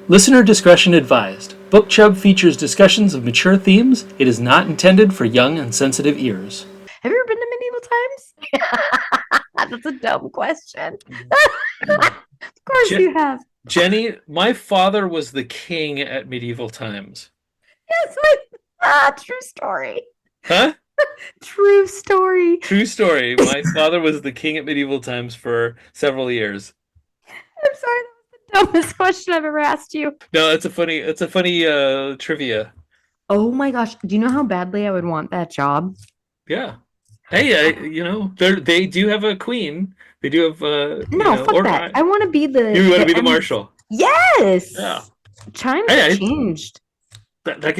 Listener discretion advised. Book Chub features discussions of mature themes. It is not intended for young and sensitive ears. Have you ever been to medieval times? That's a dumb question. Of course you have. Jenny, my father was the king at medieval times. Yes, true story. Huh? True story. True story. My father was the king at medieval times for several years. I'm sorry, that was the dumbest question I've ever asked you. No, it's a funny trivia. Oh my gosh, do you know how badly I would want that job? Yeah. Hey, they do have a queen. They do have fuck that. I want to be the. You want to be the marshal? Yes. Yeah. Chimes have changed. That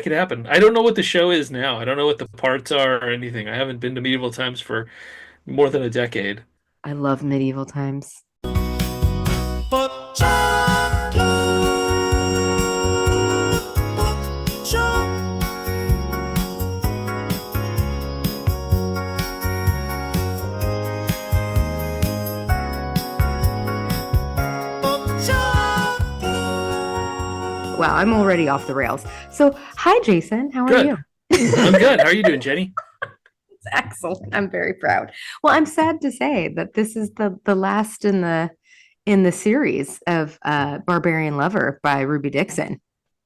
could happen. I don't know what the show is now. I don't know what the parts are or anything. I haven't been to medieval times for more than a decade. I love medieval times. Wow, I'm already off the rails. So, hi, Jason. How are you? I'm good. How are you doing, Jenny? It's excellent. I'm very proud. Well, I'm sad to say that this is the last in the series of Barbarian Lover by Ruby Dixon.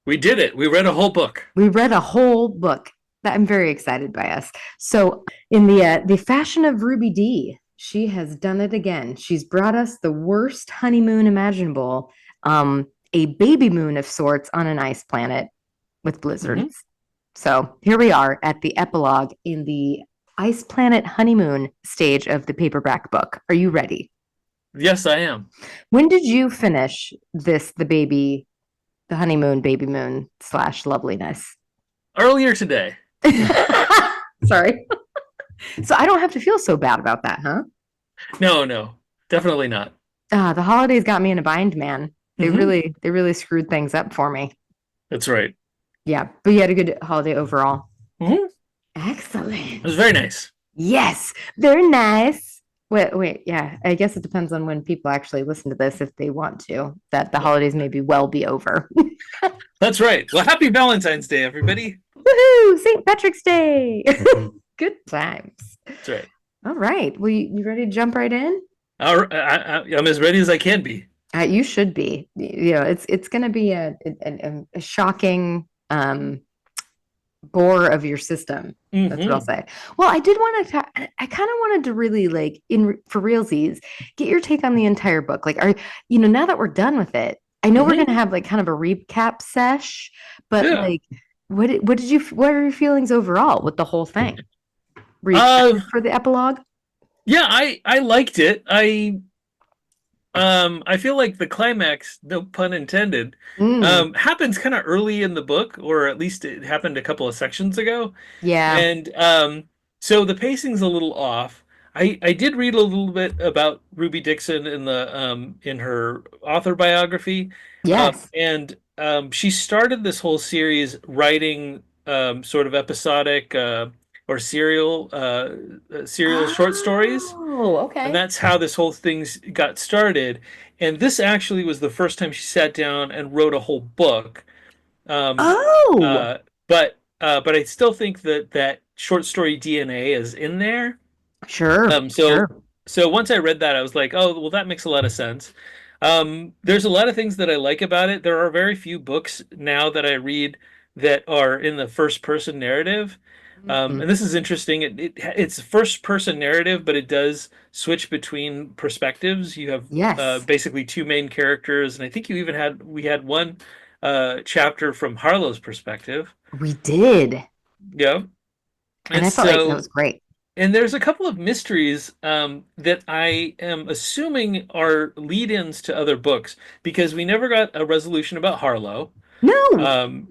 We did it. We read a whole book. I'm very excited by us. So, in the fashion of Ruby D, she has done it again. She's brought us the worst honeymoon imaginable. A baby moon of sorts on an ice planet with blizzards. Mm-hmm. So here we are at the epilogue in the ice planet honeymoon stage of the paperback book. Are you ready? Yes, I am. When did you finish the honeymoon, baby moon / loveliness? Earlier today. Sorry. So I don't have to feel so bad about that, huh? No, definitely not. The holidays got me in a bind, man. They really screwed things up for me. That's right. Yeah, but you had a good holiday overall. Mm-hmm. Excellent. It was very nice. Yes, very nice. Wait, yeah. I guess it depends on when people actually listen to this, if they want to. That the holidays may be over. That's right. Well, happy Valentine's Day, everybody. Woohoo! St. Patrick's Day. Good times. That's right. All right. Well, you ready to jump right in? I'm as ready as I can be. You should be. It's going to be a shocking bore of your system. Mm-hmm. That's what I'll say. Well, I did want to. I kind of wanted to really for realsies, get your take on the entire book. Now that we're done with it, I know we're going to have kind of a recap sesh, but what are your feelings overall with the whole thing? For the epilogue? Yeah, I liked it. I feel like the climax, no pun intended, happens kind of early in the book, or at least it happened a couple of sections ago. Yeah. And so the pacing's a little off. I did read a little bit about Ruby Dixon in her author biography. Yes. And she started this whole series writing sort of episodic or serial short stories. Oh, okay. And that's how this whole thing got started. And this actually was the first time she sat down and wrote a whole book. But I still think that short story DNA is in there. Sure. So once I read that, I was like, oh, well, that makes a lot of sense. There's a lot of things that I like about it. There are very few books now that I read that are in the first person narrative. And this is interesting. It's first person narrative, but it does switch between perspectives. You have basically two main characters, and I think we had one chapter from Harlow's perspective. We did. Yeah. And I felt like that was great. And there's a couple of mysteries that I am assuming are lead-ins to other books, because we never got a resolution about Harlow. No.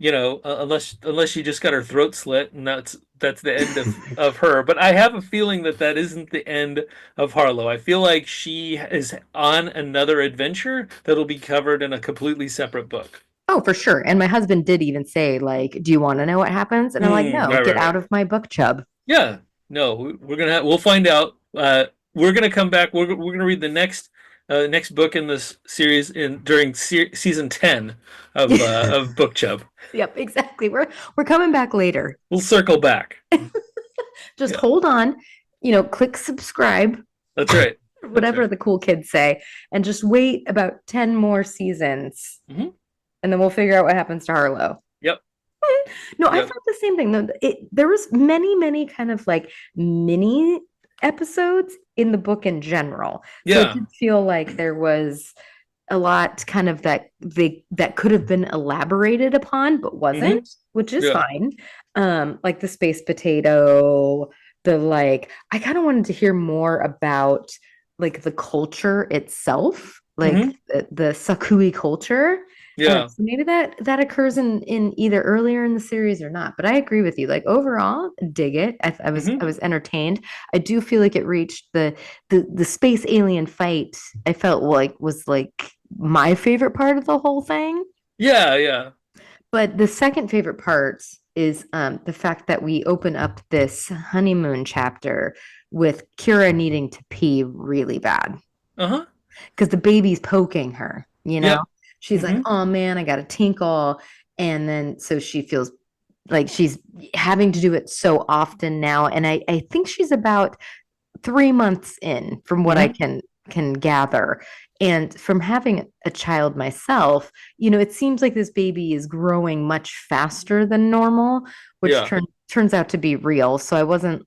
Unless she just got her throat slit, and that's the end of her. But I have a feeling that isn't the end of Harlow. I feel like she is on another adventure that'll be covered in a completely separate book. Oh, for sure. And my husband did even say, do you want to know what happens? And I'm like, no, get out of my book, Chub. Yeah. No, we'll find out. We're gonna come back. We're gonna read the next Next book in this series in during season 10 of Book Chub. Yep, exactly. We're coming back later. We'll circle back. Just Yeah, hold on, click subscribe, that's right. That's whatever right. the cool kids say, and just wait about 10 more seasons, Hmm. and then we'll figure out what happens to Harlow. Yep. No, I Yep. thought the same thing. There was many kind of like mini episodes in the book in general. So it Yeah. did feel like there was a lot kind of that could have been elaborated upon, but Hmm. wasn't, which is Yeah. fine. Like the space potato, the like, I kind of wanted to hear more about like the culture itself, like Hmm. the Sakui culture. Yeah. So maybe that occurs in either earlier in the series or not. But I agree with you. Like overall, dig it. I Hmm. was entertained. I do feel like it reached the space alien fight. I felt like was like my favorite part of the whole thing. Yeah. Yeah. But the second favorite part is the fact that we open up this honeymoon chapter with Kira needing to pee really bad Uh-huh. because the baby's poking her, you know? Yep. She's like, Hmm. oh man, I got to tinkle. And then so she feels like she's having to do it so often now. And I think she's about 3 months in from what I Hmm. can gather. And from having a child myself, it seems like this baby is growing much faster than normal, which Yeah. turns out to be real. So I wasn't,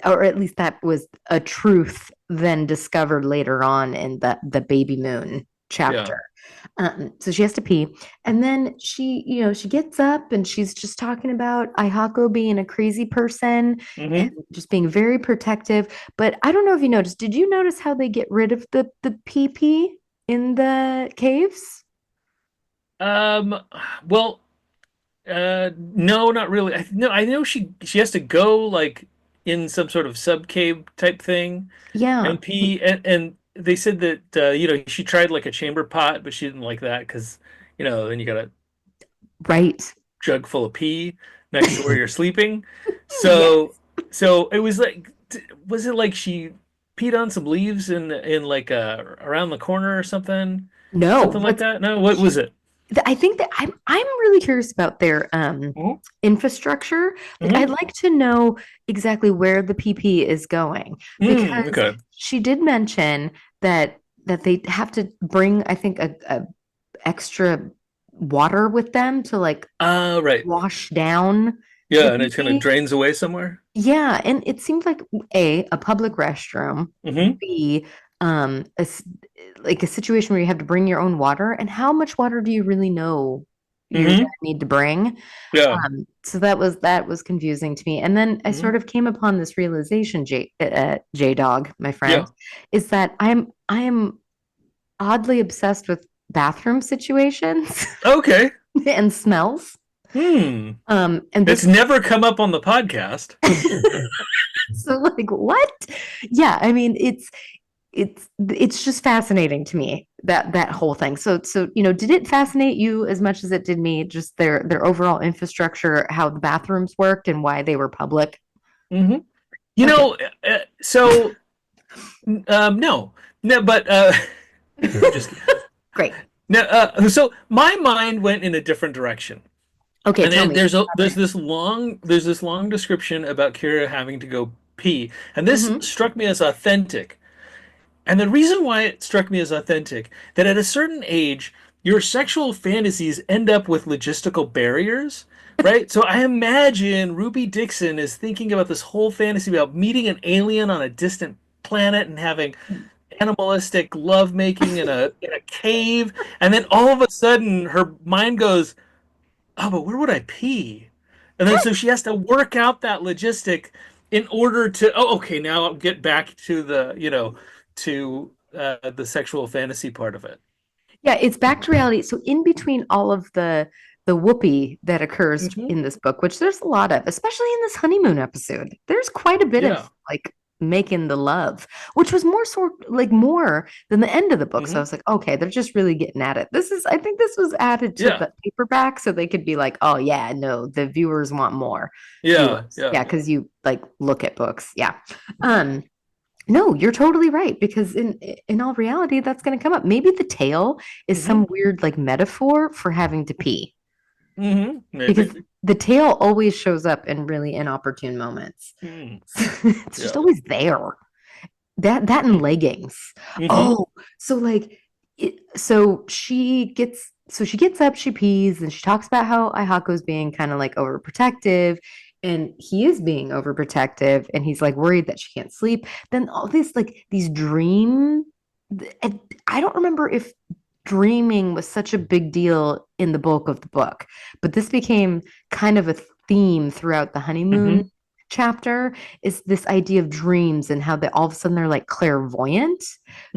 or at least that was a truth then discovered later on in the baby moon Yeah. chapter. So she has to pee. And then she gets up and she's just talking about Aehako being a crazy person and Hmm. just being very protective. But I don't know if you noticed, did you notice how they get rid of the PP in the caves? Um, well, no, not really. No, I know she has to go like in some sort of sub cave type thing Yeah, and pee, and they said that she tried like a chamber pot, but she didn't like that because then you got a right. jug full of pee next to where you're sleeping. Yes. So it was like, was it like she peed on some leaves in like around the corner or something, No, something like what's that? No, what was it? I think that I'm really curious about their Hmm. infrastructure. Like I'd Hmm. like to know exactly where the PP is going Mm, because okay. she did mention that they have to bring, I think, a extra water with them to like Right. wash down the Yeah, and it kind of PP. drains away somewhere. Yeah, and it seems like a public restroom, Hmm. B, like a situation where you have to bring your own water, and how much water do you really know you're gonna Hmm. need to bring? Yeah. So that was confusing to me. And then I Hmm. sort of came upon this realization, J Dog, my friend, Yeah. is that I am oddly obsessed with bathroom situations Okay. and smells. Hmm. And It's this never come up on the podcast. so like what? Yeah, I mean it's just fascinating to me that whole thing. So did it fascinate you as much as it did me? Just their overall infrastructure, how the bathrooms worked, and why they were public. Hmm. You Okay, know, so no, no, but I'm just kidding. great. No, so my mind went in a different direction. Okay, And tell then me. Elaborate. there's this long description about Kira having to go pee, and this Mm-hmm. struck me as authentic. And the reason why it struck me as authentic, that at a certain age, your sexual fantasies end up with logistical barriers, right? So I imagine Ruby Dixon is thinking about this whole fantasy about meeting an alien on a distant planet and having animalistic lovemaking in a cave, and then all of a sudden her mind goes, oh, but where would I pee? And then so she has to work out that logistic in order to, oh, okay, now I'll get back to the sexual fantasy part of it. Yeah, it's back to reality. So in between all of the whoopee that occurs Hmm. in this book, which there's a lot of, especially in this honeymoon episode, there's quite a bit of Yeah. like making the love, which was more than the end of the book. So I Hmm. was like, okay, they're just really getting at it. I think this was added to Yeah. the paperback so they could be like, oh yeah, no, the viewers want more Yeah. viewers. Yeah. Yeah, because you like look at books. Yeah. Um, No, you're totally right because in all reality, that's going to come up. Maybe the tail is Hmm. some weird like metaphor for having to pee because Maybe. the tail always shows up in really inopportune moments. Mm. It's just Yeah. always there. That and leggings. Hmm. Oh, so like so she gets up, she pees, and she talks about how Aihako's being kind of like overprotective, and he is being overprotective, and he's like worried that she can't sleep. Then all these like these and I don't remember if dreaming was such a big deal in the bulk of the book, but this became kind of a theme throughout the honeymoon Hmm. chapter is this idea of dreams and how they all of a sudden they're like clairvoyant.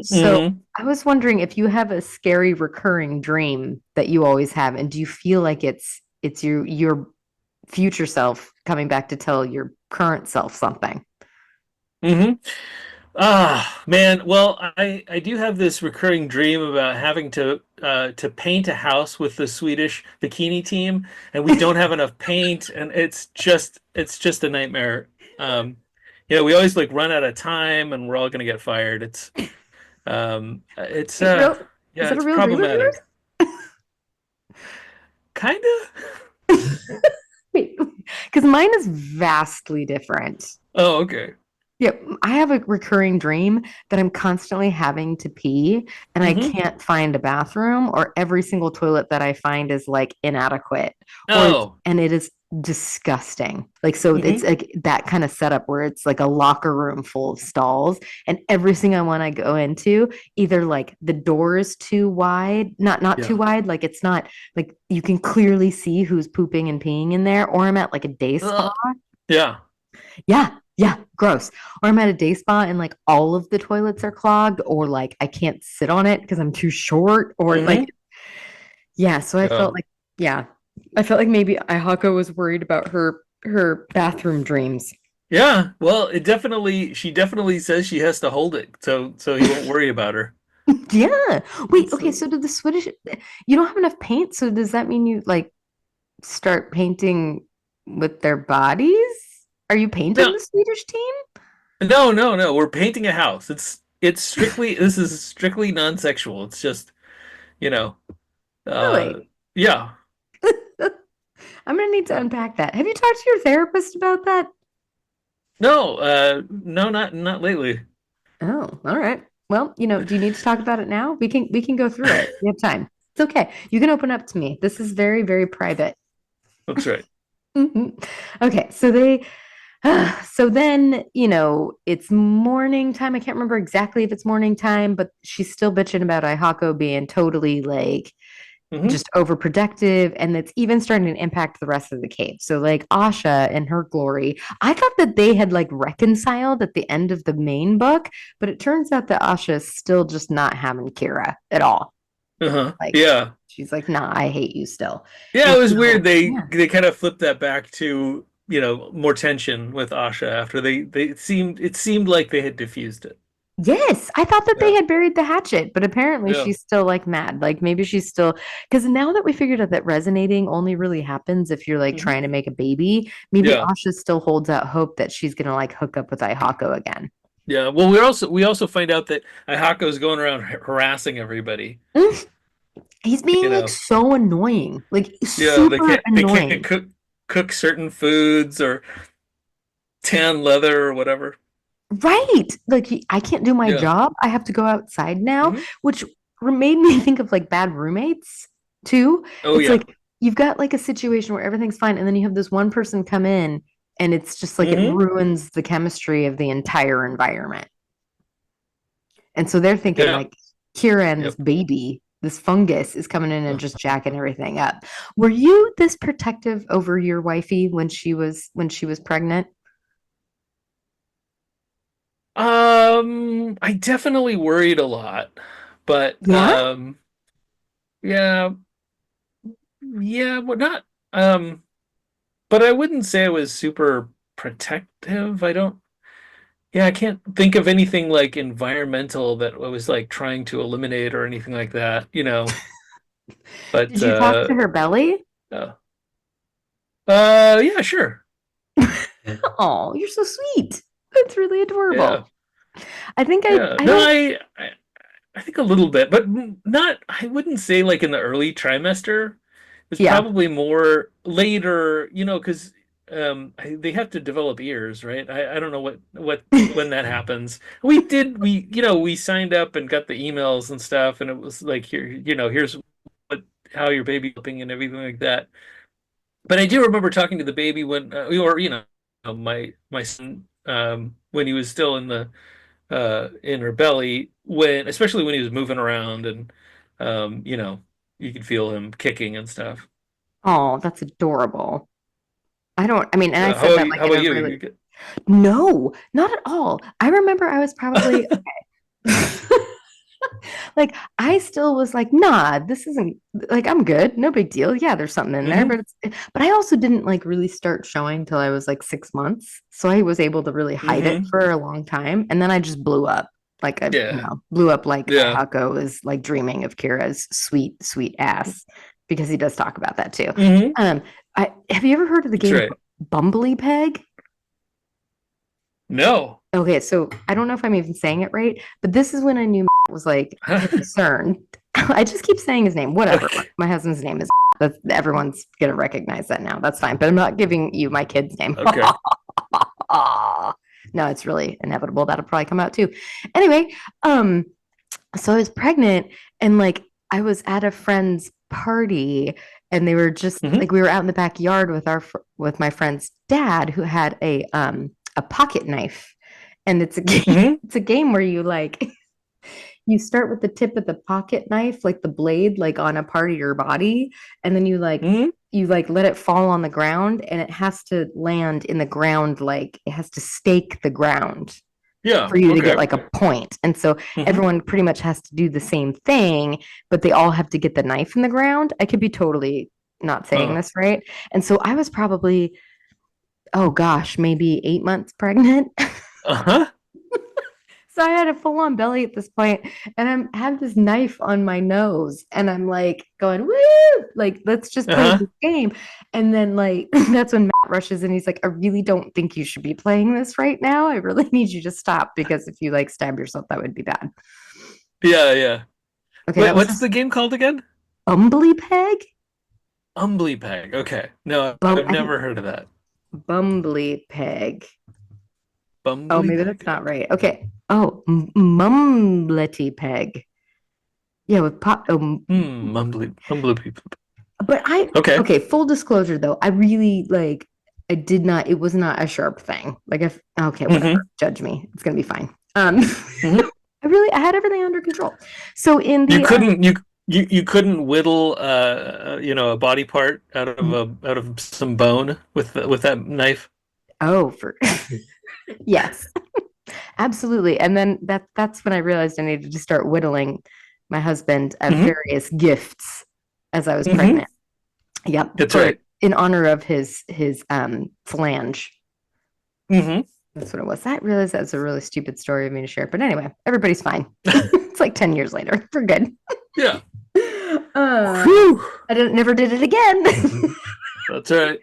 So Hmm. I was wondering if you have a scary recurring dream that you always have, and do you feel like it's your future self coming back to tell your current self something? Hmm. Ah, man. Well, I do have this recurring dream about having to paint a house with the Swedish bikini team, and we don't have enough paint, and it's just a nightmare. We always like run out of time, and we're all gonna get fired. It's Wait, real is yeah, that a it's real dream of yours? problematic. Kinda. Wait, because mine is vastly different. Oh, okay. Yeah, I have a recurring dream that I'm constantly having to pee and I Hmm. can't find a bathroom, or every single toilet that I find is like inadequate, Oh. and it is disgusting. Like, so it's Hmm. like that kind of setup where it's like a locker room full of stalls, and every single one I go into, either like the door is too wide, not too Yeah. wide, like it's not like you can clearly see who's pooping and peeing in there, or I'm at like a day spa. Ugh. Yeah. Yeah, yeah, gross. Or I'm at a day spa and like all of the toilets are clogged, or like I can't sit on it because I'm too short, or like, Hmm. yeah. So I Yeah. felt like, yeah, I felt like maybe Aehako was worried about her bathroom dreams. Yeah, well, she definitely says she has to hold it, so he won't worry about her. Yeah. Wait, It's okay. So did the Swedish, you don't have enough paint. So does that mean you like start painting with their bodies? Are you painting no, the Swedish team? no, no, no. We're painting a house. This is strictly non-sexual. It's just, you know, uh, Really? yeah. I'm gonna need to unpack that. Have you talked to your therapist about that? No, no, not lately. Oh, all right. Well, do you need to talk about it now? We can go through it. We have time. It's okay. You can open up to me. This is very, very private. That's right. Mhm. Okay, so so then, it's morning time. I can't remember exactly if it's morning time, but she's still bitching about Aihako being totally like Hmm. just overprotective, and it's even starting to impact the rest of the cave. So like Asha and her glory, I thought that they had like reconciled at the end of the main book, but it turns out that Asha is still just not having Kira at all. Uh-huh. Like Yeah. she's like, nah, I hate you still. Yeah, And it was weird. so They yeah. they kind of flipped that back to, more tension with Asha after it seemed like they had diffused it. Yes, I thought that they Yeah. had buried the hatchet, but apparently Yeah. she's still like mad. Like maybe she's still, because now that we figured out that resonating only really happens if you're like Hmm. trying to make a baby, maybe Yeah. Asha still holds out hope that she's gonna like hook up with Aihako again. Yeah. Well, we also find out that Aehako is going around harassing everybody. Mm, he's being You like know, so annoying, like yeah, they super can't annoying. cook certain foods or tan leather or whatever. Right. Like I can't do my Yeah. job. I have to go outside now, Hmm. which made me think of like bad roommates too. Oh It's yeah. like you've got like a situation where everything's fine, and then you have this one person come in, and it's just like it Hmm. ruins the chemistry of the entire environment. And so they're thinking Yeah. like Kira and this Yep. baby, this fungus is coming in and just jacking everything up. Were you this protective over your wifey when she was pregnant? I definitely worried a lot, but Yeah. yeah, yeah, but not um, but I wouldn't say I was super protective. I don't. Yeah, I can't think of anything like environmental that I was like trying to eliminate or anything like that. But Did you talk to her belly? uh, yeah, sure. Oh, you're so sweet. That's really Yeah. adorable. I think Yeah. I No, don't. I think a little bit, but not, I wouldn't say like in the early trimester. It's Yeah. probably more later, because they have to develop ears, right? I don't know when that happens. We signed up and got the emails and stuff, and it was like here's what how your baby developing and everything like that. But I do remember talking to the baby when, or my son, when he was still in her belly, especially when he was moving around, and you could feel him kicking and stuff. Oh, that's adorable. I don't, I mean, and I said that like How in about a you? really, no, not at all. I remember I was probably, like, I still was like, nah, this isn't like, I'm good. No big deal. Yeah, there's something in there, Hmm. but I also didn't like really start showing till I was like 6 months. So I was able to really hide it Hmm. for a long time. And then I just blew up. Like, Yeah. blew up like Yeah. Aehako is like dreaming of Kira's sweet, sweet ass because he does talk about that too. Hmm. Um, have you ever heard of the That's game right. Bumbly Peg? No. Okay, so I don't know if I'm even saying it right, but this is when I knew was like concerned. I just keep saying his name. Whatever. Okay. My husband's name is. That's, everyone's gonna recognize that now. That's fine. But I'm not giving you my kid's name. Okay. No, it's really inevitable. That'll probably come out too. Anyway, um, so I was pregnant and like I was at a friend's party and they were just Hmm. like we were out in the backyard with with my friend's dad who had a pocket knife. And it's a game, Hmm. it's a game where you like you start with the tip of the pocket knife, like the blade, like on a part of your body, and then Hmm. you like let it fall on the ground and it has to land in the ground, like it has to stake the ground Yeah. for you to get Okay. like a point. And so Hmm. everyone pretty much has to do the same thing, but they all have to get the knife in the ground. I could be totally not saying Uh, this right. And so I was probably, oh gosh, maybe 8 months pregnant. uh-huh. So I had a full on belly at this point, and I have this knife on my nose, and I'm like going, woo, like, let's just play Uh-huh. this game. And then, like, that's when Matt rushes and he's like, I really don't think you should be playing this right now. I really need you to stop because if you like stab yourself, that would be bad. Yeah, yeah. Okay, Wait, that was what's the game called again? Bumbly Peg? Umbly Peg. Okay. No, Bum, I've I think never heard of that. Bumbly Peg. Oh, Bumbly maybe that's Peg. not right. Okay. Okay. Oh, Mumblety Peg. Yeah, with pop. Mumbly people. But Okay. okay, full disclosure though, I really like, I did not, it was not a sharp thing. Like, if, okay, whatever, Hmm. judge me. It's going to be fine. Hmm. I had everything under control. So in You the, couldn't you couldn't whittle a body part out of some bone with that knife. oh, for, yes, absolutely. And then that's when I realized I needed to start whittling my husband Hmm. various gifts as I was Hmm. pregnant. Yep. That's For, right. in honor of his phalange. Hmm. That's what it was. I realized that was a really stupid story of me to share. But anyway, everybody's fine. It's like 10 years later. We're good. Yeah. Uh, Whew. I never did it again. That's right.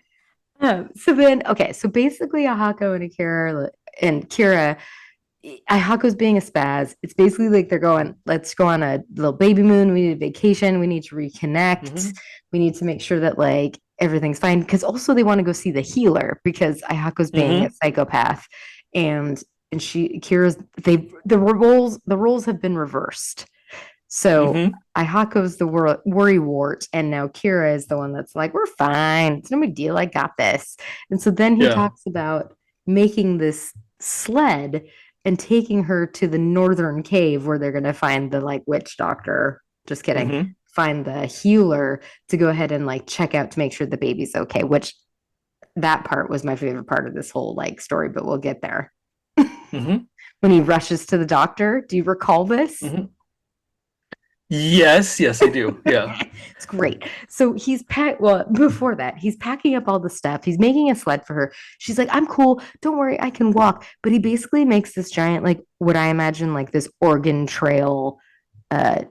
So then, okay. So basically, Ahako and Kira, Ahako's being a spaz. It's basically like they're going, let's go on a little baby moon. We need a vacation. We need to reconnect. Hmm. We need to make sure that like everything's fine. Because also they want to go see the healer because Ahako's being a Hmm. psychopath, and Kira's the roles have been reversed. So Hmm. Ahako's the worry wart, and now Kira is the one that's like, we're fine. It's no big deal. I got this. And so then he Yeah. talks about making this sled and taking her to the northern cave where they're going to find the like witch doctor. Just kidding. Hmm. Find the healer to go ahead and like check out to make sure the baby's okay, which that part was my favorite part of this whole like story, but we'll get there. Hmm. When he rushes to the doctor, do you recall this? Hmm. Yes, yes, I do. Yeah. It's great. So he's well, before that, he's packing up all the stuff. He's making a sled for her. She's like, I'm cool. Don't worry, I can walk. But he basically makes this giant, like what I imagine like this Oregon Trail uh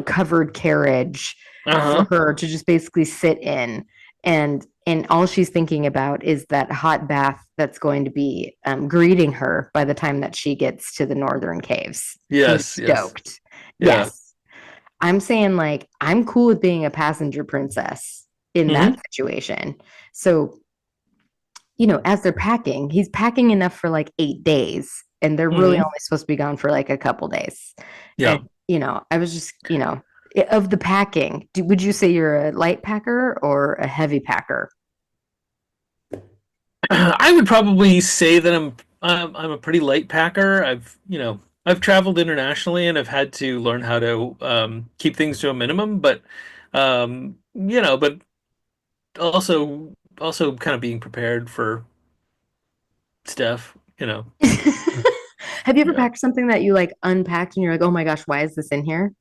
covered carriage for Uh-huh. her to just basically sit in. And and all she's thinking about is that hot bath that's going to be greeting her by the time that she gets to the northern caves. She's Yes, yes. stoked. Yeah. Yes. I'm saying, like, I'm cool with being a passenger princess in that Hmm. situation. So, as they're packing, he's packing enough for like 8 days, and they're really Hmm. only supposed to be gone for like a couple days. And, Yeah. I was just, of the packing, would you say you're a light packer or a heavy packer? I would probably say that I'm a pretty light packer. I've traveled internationally and I've had to learn how to keep things to a minimum, but also kind of being prepared for stuff. Have you ever Yeah. packed something that you like unpacked and you're like, oh my gosh, why is this in here?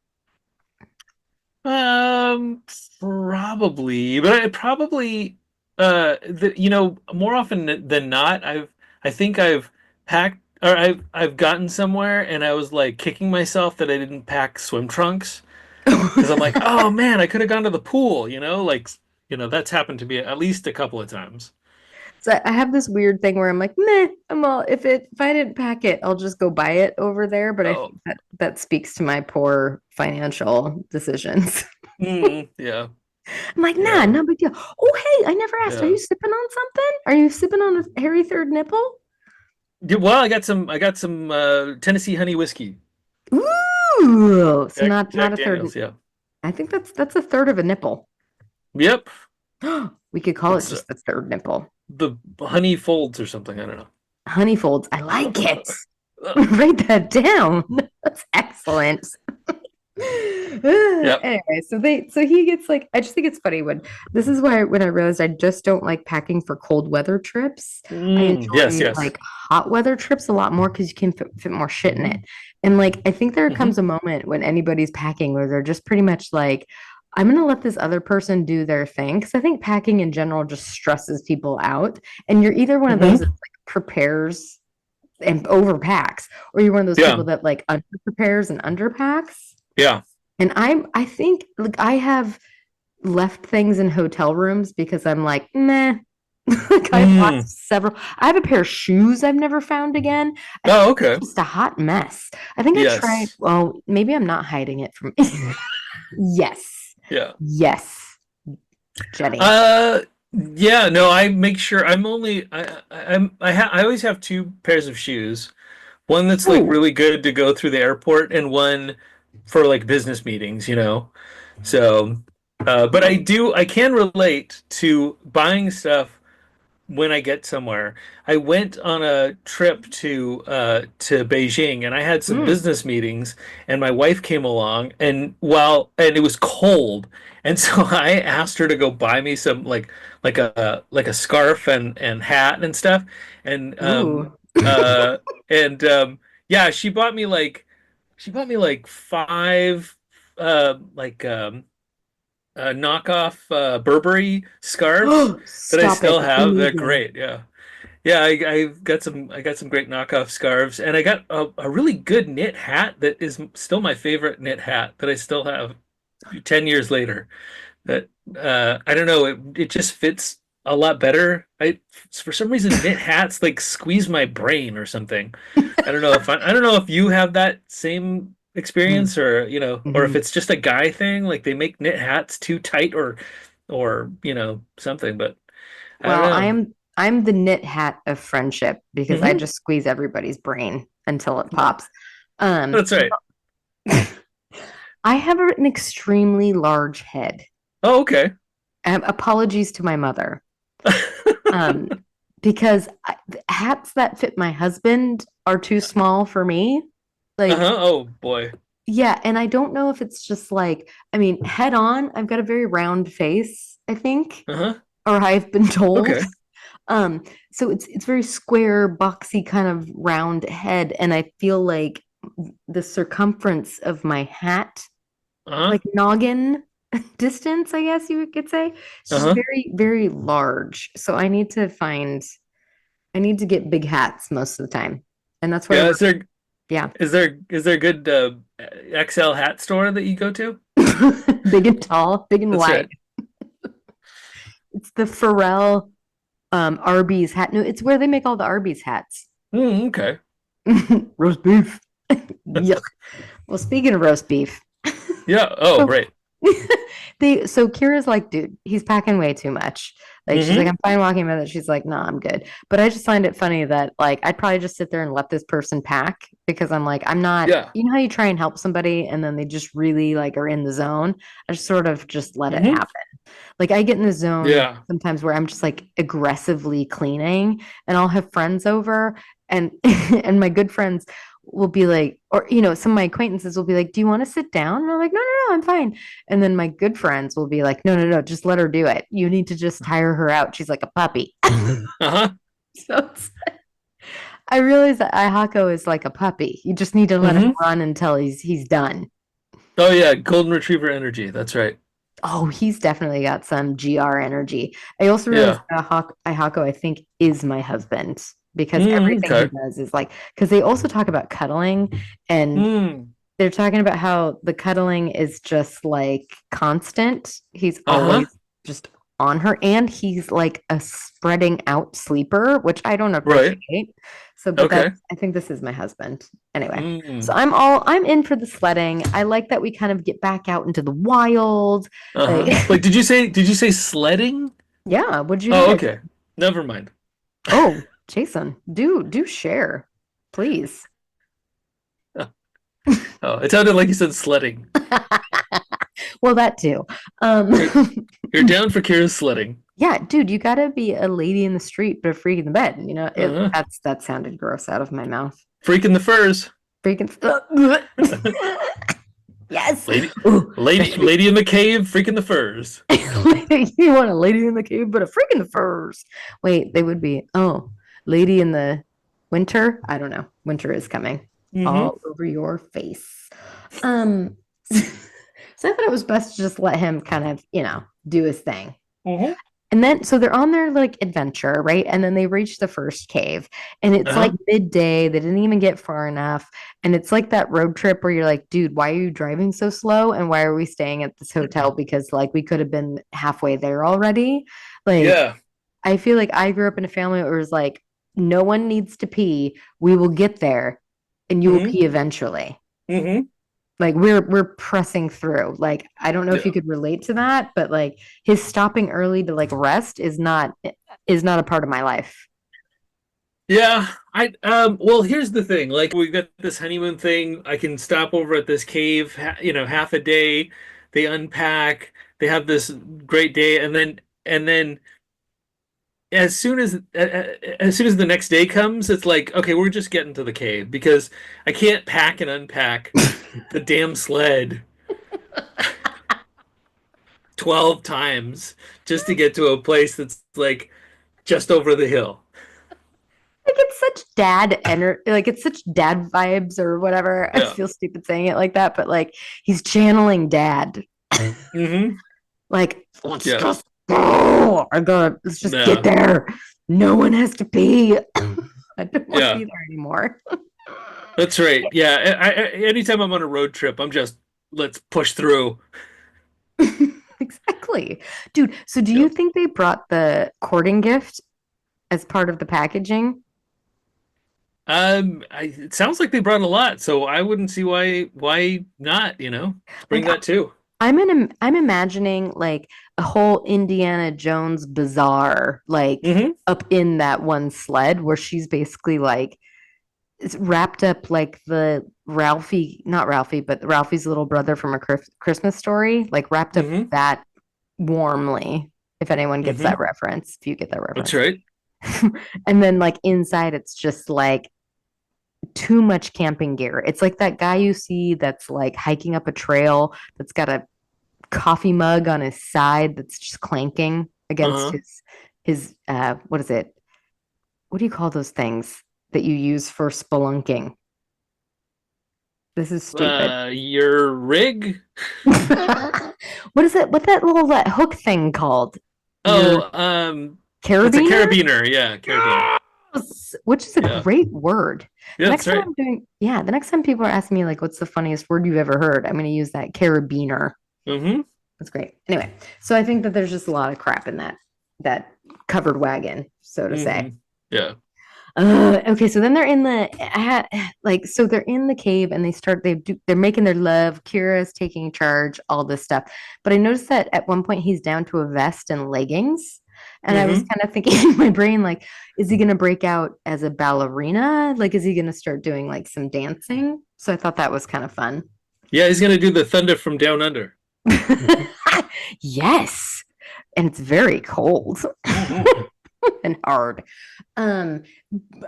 Um, Probably, but I probably more often than not, I think I've packed or I've gotten somewhere and I was like kicking myself that I didn't pack swim trunks because I'm like, oh man, I could have gone to the pool. That's happened to me at least a couple of times. So I have this weird thing where I'm like, meh, if I didn't pack it, I'll just go buy it over there. But I Oh, think that speaks to my poor financial decisions. yeah, I'm like, nah, yeah, no big deal. Oh, hey, I never asked. Are yeah. you sipping on something? Are you sipping on a hairy third nipple? Yeah, well, I got some Tennessee honey whiskey. Ooh, so not Jack a third. Daniels, yeah. I think that's a third of a nipple. Yep. We could call it It's just the third nipple. the honey folds or something. I don't Honey folds. I like it. know. Write that down. That's excellent. Yep. Anyway, so he gets like, I just think it's funny this is why when I realized I just don't like packing for cold weather trips. I Yes, enjoy yes. like hot weather trips a lot more because you can fit more shit in it. Hmm. And like I think there Hmm. comes a moment when anybody's packing where they're just pretty much like, I'm gonna let this other person do their thing. Because I think packing in general just stresses people out. And you're either one of those that Hmm. like prepares and overpacks, or you're one of those Yeah. people that like under prepares and underpacks. Yeah. And I think like I have left things in hotel rooms because I'm like, meh. Like I've Mm. lost several. I have a pair of shoes I've never found again. I think Oh, it's okay. just a hot mess. I think I tried, Yes. well, maybe I'm not hiding it from Yes. Yeah. Yes, Jenny. Uh, yeah, no, I make sure I always have two pairs of shoes. One that's like Oh, really good to go through the airport and one for like business meetings. So, but oh. I can relate to buying stuff when I get somewhere. I went on a trip to Beijing and I had some Mm. business meetings and my wife came along and it was cold and so I asked her to go buy me some like a scarf and hat and stuff and Ooh. uh and yeah, she bought me like five like knockoff Burberry scarves that I Stop it. still That's have. They're amazing. great. Yeah. Yeah, I got some great knockoff scarves and I got a really good knit hat that is still my favorite knit hat that I still have 10 years later. That I don't know, it just fits a lot better. I For some reason knit hats like squeeze my brain or something. I don't know if you have that same experience or if Mhm. it's just a guy thing, like they make knit hats too tight or something, but I don't Well, know. I'm the knit hat of friendship because I Hmm. just squeeze everybody's brain until it pops. Um, That's right. I have an extremely large head. Oh, okay. Apologies to my mother. Um, because hats that fit my husband are too small for me. Like, Uh-huh. Oh boy. yeah, and I don't know if it's just like, I mean, head on, I've got a very round face, I think, Uh-huh. or I've been told. Okay. Um, so it's very square, boxy kind of round head, and I feel like the circumference of my hat, Uh-huh. like noggin distance, I guess you could say, it's just Uh-huh. very, very large. So I need to get big hats most of the time. And that's why I Yeah, work. Yeah. is there a good XL hat store that you go to? Big and tall, big and That's wide. right. It's the Pharrell Arby's hat. No, it's where they make all the Arby's hats. Okay. Roast beef. Yuck. Well, speaking of roast beef, Yeah. Oh, so right. so Kira's like, dude, he's packing way too much. Like she's like, Mm-hmm. I'm fine walking with it. She's like, no, I'm good. But I just find it funny that like I'd probably just sit there and let this person pack because I'm like, I'm not, Yeah. you know how you try and help somebody and then they just really like are in the zone. I just sort of just let it Mm-hmm. happen. Like I get in the zone Yeah. sometimes where I'm just like aggressively cleaning and I'll have friends over and and my good friends will be like, or some of my acquaintances will be like, do you want to sit down? And I'm like, no, no, no, I'm fine. And then my good friends will be like, no, no, no, just let her do it. You need to just tire her out. She's like a puppy. Uh-huh. So I realize that Aehako is like a puppy. You just need to let him Mm-hmm. run until he's done. Oh yeah, golden retriever energy. That's right. Oh, he's definitely got some GR energy. I also realized Yeah. Aehako, I think, is my husband because Mm, everything he okay. does is like, because they also talk about cuddling and Mm. they're talking about how the cuddling is just like constant. He's Uh-huh. always just on her, and he's like a spreading out sleeper, which I don't Right. appreciate. So, but Okay. I think this is my husband. Anyway, so Mm. I'm in for the sledding. I like that we kind of get back out into the wild. Like, Uh-huh. Like, did you say sledding? yeah, what'd you Oh, guys? okay. Never mind. Oh, Jason, do share, please. Oh, it sounded like you said sledding. Well, that too. You're, you're down for Kira's sledding. Yeah, dude, you gotta be a lady in the street, but a freak in the bed. Uh-huh. That sounded gross out of my mouth. Freaking the furs. Freaking yes. Lady, Ooh, lady in the cave, freaking the furs. you want a lady in the cave, but a freak in the furs. Wait, they would be. Oh, lady in the winter. I don't know. Winter is coming Mm-hmm. all over your face. Um, so I thought it was best to just let him kind of, do his thing. Mm-hmm. And then, so they're on their like adventure, right? And then they reach the first cave, and it's like Uh-huh. midday. They didn't even get far enough. And it's like that road trip where you're like, dude, why are you driving so slow? And why are we staying at this hotel? Because like we could have been halfway there already. Like, Yeah. I feel like I grew up in a family where it was like, no one needs to pee. We will get there and you will Mm-hmm. pee eventually. Mm-hmm. Like we're pressing through. Like I don't know if you Yeah. could relate to that, but like his stopping early to like rest is not a part of my life. Yeah. Well, here's the thing. Like we've got this honeymoon thing. I can stop over at this cave, half a day. They unpack. They have this great day, and then as soon as the next day comes, it's like, okay, we're just getting to the cave because I can't pack and unpack the damn sled 12 times just to get to a place that's like just over the hill. Like it's such like it's such dad vibes or whatever. I Yeah. feel stupid saying it like that, but like he's channeling dad. Mm-hmm. Like, let's Yeah. just go. Let's just get Yeah. there. No one has to pee. I don't want to Yeah. be there anymore. That's right. Yeah. Anytime I'm on a road trip, I'm just let's push through. Exactly. Dude, so do you Yep. think they brought the courting gift as part of the packaging? It sounds like they brought a lot, so I wouldn't see why not, bring Like that too. I'm imagining like a whole Indiana Jones bazaar like Mm-hmm. up in that one sled where she's basically like it's wrapped up like the Ralphie, not Ralphie, but Ralphie's little brother from a Christmas story, like wrapped up Mm-hmm. that warmly. If anyone gets that Mm-hmm. reference, if you get that That's reference. right. And then like inside it's just like too much camping gear. It's like that guy you see that's like hiking up a trail that's got a coffee mug on his side that's just clanking against Uh-huh. his what is it? What do you call those things that you use for spelunking? This is stupid. Your rig? What is it? What that little that hook thing called? Your Oh, it's a carabiner? carabiner. Yeah, carabiner. Yes! Which is a Yeah. great word. Yeah, The that's next time right. I'm doing, yeah, the next time people are asking me like, what's the funniest word you've ever heard? I'm going to use that carabiner. Mm-hmm. That's great. Anyway, so I think that there's just a lot of crap in that. that covered wagon, so to say. Yeah. Okay, so then they're in so they're in the cave and they're making their love. Kira's taking charge, all this stuff. But I noticed that at one point he's down to a vest and leggings. And I was Hmm. kind of thinking in my brain, like, is he gonna break out as a ballerina? Like, is he gonna start doing like some dancing? So I thought that was kind of fun. Yeah, he's gonna do the thunder from down under. Yes. And it's very cold and hard. Um,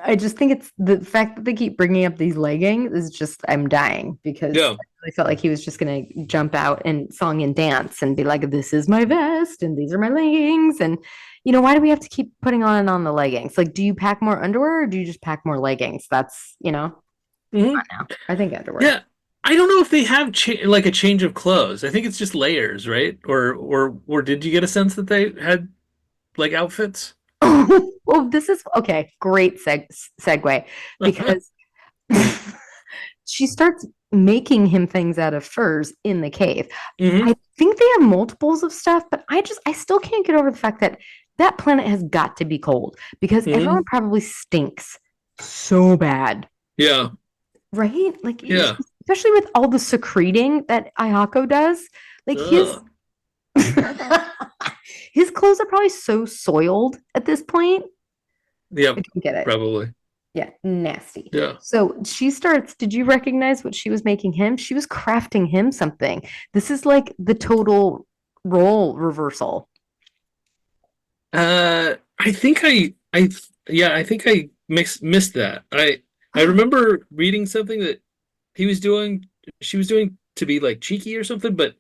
I just think it's the fact that they keep bringing up these leggings is just I'm dying because Yeah. I really felt like he was just gonna jump out and song and dance and be like, "This is my vest and these are my leggings." And why do we have to keep putting on and on the leggings? Like, do you pack more underwear or do you just pack more leggings? That's Hmm. now. I think underwear. Yeah. I don't know if they have like a change of clothes. I think it's just layers, right? Or did you get a sense that they had like outfits? Well, this is okay. Great segue because she starts making him things out of furs in the cave. Hmm. I think they have multiples of stuff, but I still can't get over the fact that that planet has got to be cold because everyone Hmm. probably stinks so bad, Yeah. right? Like, Yeah. especially with all the secreting that Aehako does. Like his Ugh. his clothes are probably so soiled at this point. Yeah. I don't get it. Probably. Yeah, nasty. Yeah. So she starts. Did you recognize what she was making him? She was crafting him something. This is like the total role reversal. I think yeah, I think I missed that. I remember reading something that he was doing, she was doing to be like cheeky or something, but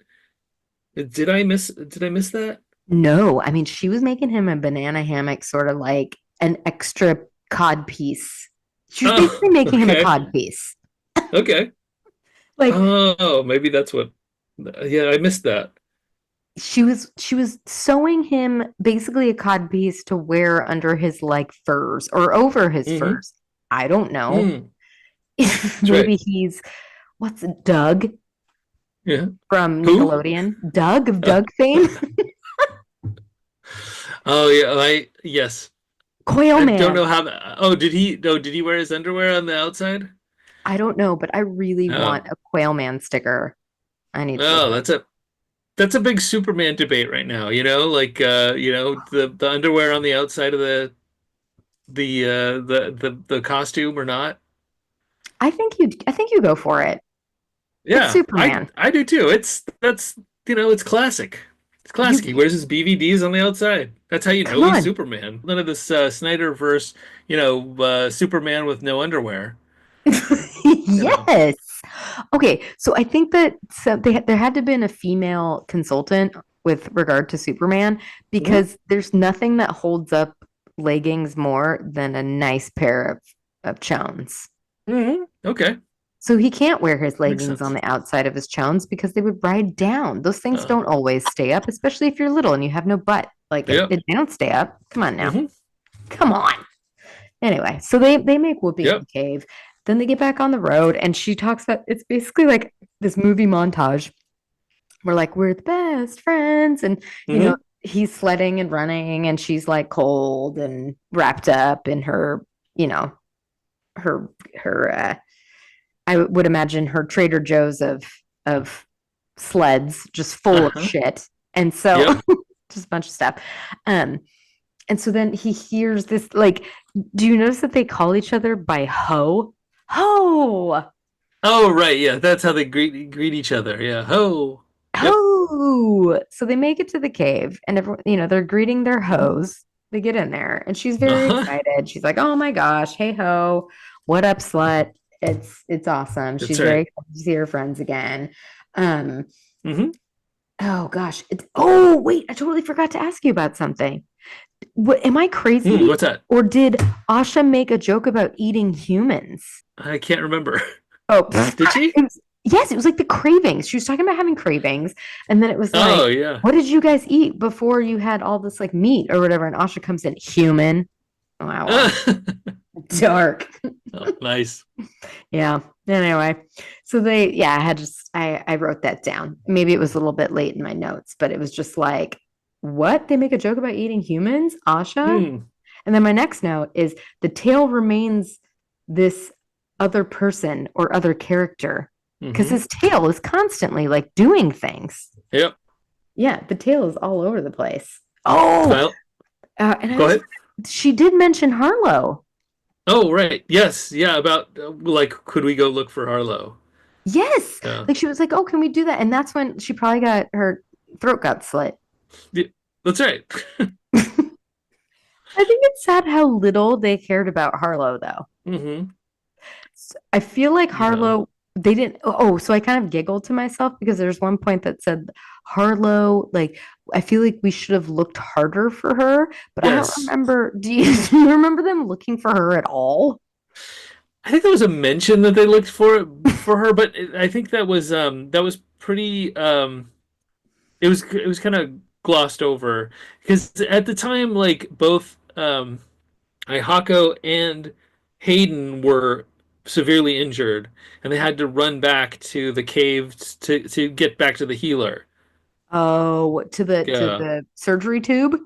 did I miss that? No, I mean, she was making him a banana hammock, sort of like an extra cod piece. She was Oh, basically making him a okay. cod piece. Okay. Like Oh, maybe that's what, yeah, I missed that. she was sewing him basically a cod piece to wear under his like furs or over his Hmm. furs. I don't know. Mm, that's right. Maybe he's what's it, Doug Yeah. from Who? Nickelodeon? Doug of Doug fame? Oh yeah, yes. Quail I don't know Man. how did he wear his underwear on the outside? I don't know, but I really Oh. want a Quail Man sticker. I need to look Oh, it up. that's a big Superman debate right now, like the underwear on the outside of the costume or not. I think you go for it. It's Yeah, I Superman. I do too. It's classic. It's classic. You He wears his BVDs on the outside. That's how you come know he's on. Superman. None of this Snyderverse, Superman with no underwear. You know. Yes. Okay, so I think that there had to have been a female consultant with regard to Superman Hmm. because there's nothing that holds up leggings more than a nice pair of chones. Hmm. Okay, So he can't wear his makes leggings on sense. the outside of his chones because they would ride down. Those things Uh, don't always stay up, especially if you're little and you have no butt. Like yeah. they don't stay up. Come on now. Hmm. Come on. Anyway, so they make Whoopi in Yep. the cave. Then they get back on the road and she talks about it's basically like this movie montage. We're like, we're the best friends. And, Hmm. he's sledding and running and she's like cold and wrapped up in her, you know, her I would imagine her Trader Joe's of sleds just full of Uh-huh. shit. And so Yep. just a bunch of stuff. Um, and so then he hears this like, do you notice that they call each other by ho? Ho! Oh, right. Yeah, that's how they greet each other. Yeah. Ho. Yep. Ho! So they make it to the cave and everyone, they're greeting their Hmm. hoes. They get in there and she's very Uh-huh. excited. She's like, oh my gosh, hey ho, what up, slut? It's awesome. That's She's right. very excited to see her friends again. Um, Hmm. oh gosh. Oh, wait, I totally forgot to ask you about something. Am I crazy? What's that? Or did Asha make a joke about eating humans? I can't remember. Oh, Did she? yes, it was like the cravings. She was talking about having cravings. And then it was like, Oh, yeah. what did you guys eat before you had all this like meat or whatever? And Asha comes in, human. Wow, wow. Dark. Oh, nice. Yeah. Anyway, so I wrote that down. Maybe it was a little bit late in my notes, but it was just like, what? They make a joke about eating humans? Asha? Hmm. And then my next note is the tail remains this other person or other character because Mm-hmm. his tail is constantly like doing things. Yep. Yeah, the tail is all over the place. Oh, Well, and I go was, ahead. she did mention Harlow. Oh, right. Yes. Yeah. About like, could we go look for Harlow? Yes. Yeah. Like she was like, oh, can we do that? And that's when she probably got her throat got slit. Yeah, that's right. I think it's sad how little they cared about Harlow, though. Hmm. I feel like Yeah. Harlow, they didn't. Oh, so I kind of giggled to myself because there's one point that said Harlow, like, I feel like we should have looked harder for her, but I don't Yes. remember. Do you remember them looking for her at all? I think there was a mention that they looked for her, but I think that was pretty it was kind of glossed over because at the time like both Aehako and Hayden were severely injured and they had to run back to the cave to get back to the healer. Oh, to Yeah. the surgery tube?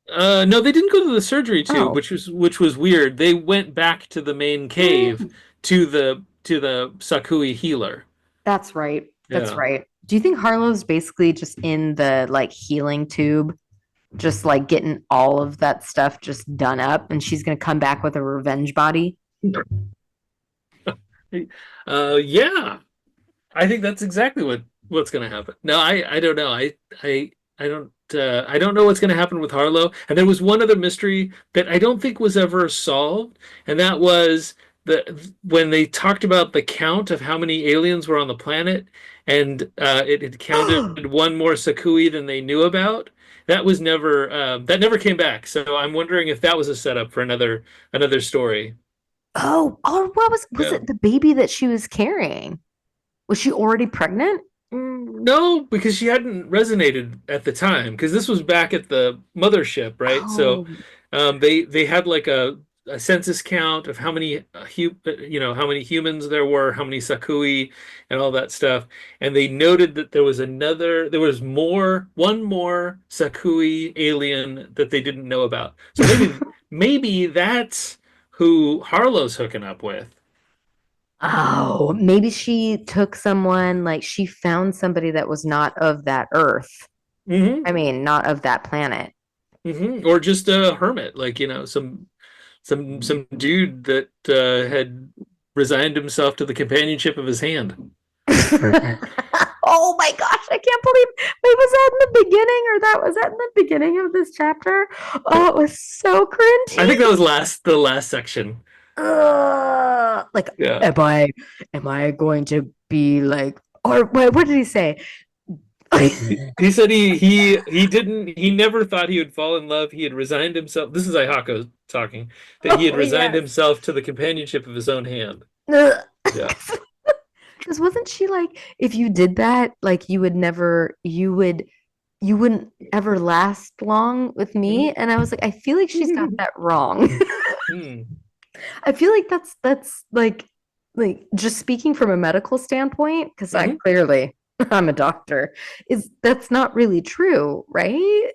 No, they didn't go to the surgery tube, Oh, which was weird. They went back to the main cave mm, to the Sakui healer. that's right. That's Yeah. right. Do you think Harlow's basically just in the like healing tube, just like getting all of that stuff just done up, and she's gonna come back with a revenge body? Yeah. I think that's exactly what's going to happen. No, I don't know. I don't know what's going to happen with Harlow. And there was one other mystery that I don't think was ever solved, and that was when they talked about the count of how many aliens were on the planet, and it had counted one more Sakui than they knew about. That never came back. So I'm wondering if that was a setup for another story. Oh, or what was Yeah. it the baby that she was carrying? Was she already pregnant? No, because she hadn't resonated at the time. Because this was back at the mothership, right? So, Oh, they had like a census count of how many how many humans there were, how many Sakui, and all that stuff. And they noted that there was one more Sakui alien that they didn't know about. So maybe that's who Harlow's hooking up with. oh, maybe she took someone like she found somebody that was not of that earth. Hmm. I mean, not of that planet. Or just a hermit, like some dude that had resigned himself to the companionship of his hand. Oh my gosh, I can't believe wait, was that in the beginning or that was that in the beginning of this chapter? Oh, it was so I cringy. think that was the last section. Like, Yeah. am I going to be like, or what did he say? He said he never thought he would fall in love. He had resigned himself. This is Aehako talking, that he had Oh resigned yes. himself to the companionship of his own hand. Yeah. Because wasn't she like, if you did that, like you would never, you wouldn't ever last long with me? And I was like, I feel like she's got that wrong. Hmm. I feel like that's like just speaking from a medical standpoint, because I Hmm. clearly I'm a doctor, is that's not really true, right?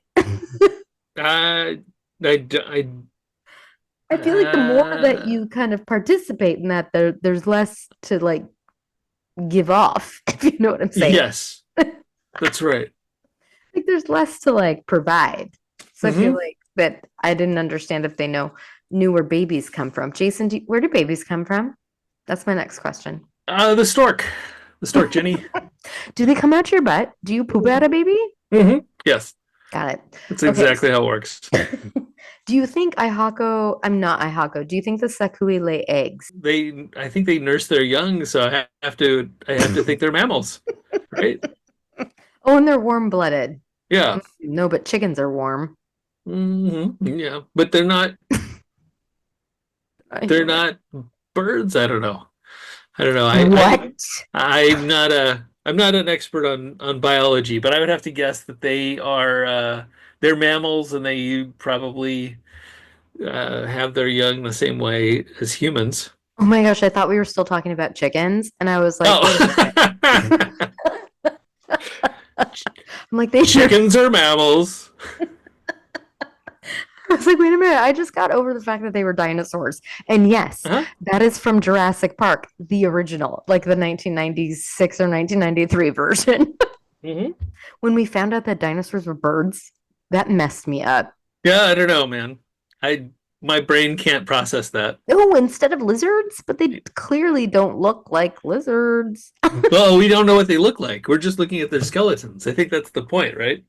I, I, I feel like the more that you kind of participate in that, there's less to like give off, if you know what I'm saying. yes, that's right. Like there's less to like provide. So I feel Hmm. like that I didn't understand if they knew where babies come from. Jason, where do babies come from? That's my next question. The stork, Jenny. Do they come out your butt? Do you poop out a baby? Hmm. Yes, Got it. that's Okay. exactly how it works. Do you think Aehako, I'm not Aehako, do you think the Sakui lay eggs? I think they nurse their young, so I have to think they're mammals, right? Oh, and they're warm-blooded. Yeah. No, but chickens are warm. Yeah, but I they're know, right? not birds. I don't know. I don't know. What? I'm not an expert on biology, but I would have to guess that they're mammals and they probably have their young the same way as humans. Oh my gosh, I thought we were still talking about chickens, and I was like, wait a minute. Oh. I'm like, they should. Chickens are mammals. I was like, wait a minute. I just got over the fact that they were dinosaurs. And yes, Huh? that is from Jurassic Park, the original, like the 1996 or 1993 version. Hmm. When we found out that dinosaurs were birds, that messed me up. Yeah, I don't know, man. I my brain can't process that. Oh, instead of lizards, but they clearly don't look like lizards. Well, we don't know what they look like. We're just looking at their skeletons. I think that's the point, right?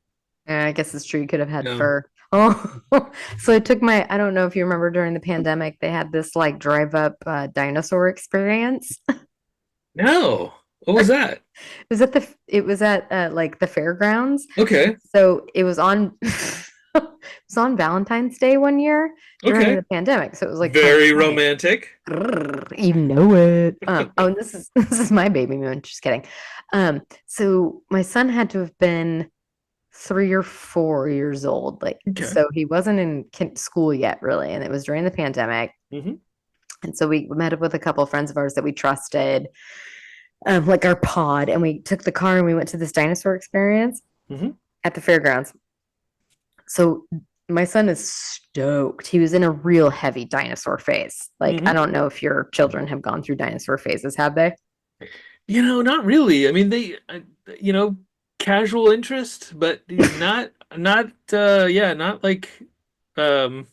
I guess it's true. You could have had Yeah. fur. Oh, so I took my, I don't know if you remember during the pandemic, they had this like drive up dinosaur experience. No. What was that? It was at like the fairgrounds. Okay. So it was on, it was on Valentine's Day one year during Okay. the pandemic. So it was like Very 2020. romantic. You know it. Oh, and this is my baby moon. Just kidding. So my son had to have been 3 or 4 years old. Like, Okay. so he wasn't in school yet, really, and it was during the pandemic. Hmm. And so we met up with a couple of friends of ours that we trusted, like our pod, and we took the car and we went to this dinosaur experience Hmm. at the fairgrounds. So my son is stoked. He was in a real heavy dinosaur phase. Like, I Hmm. don't know if your children have gone through dinosaur phases, have they? Not really. I mean, you know, casual interest, but yeah, not like, um,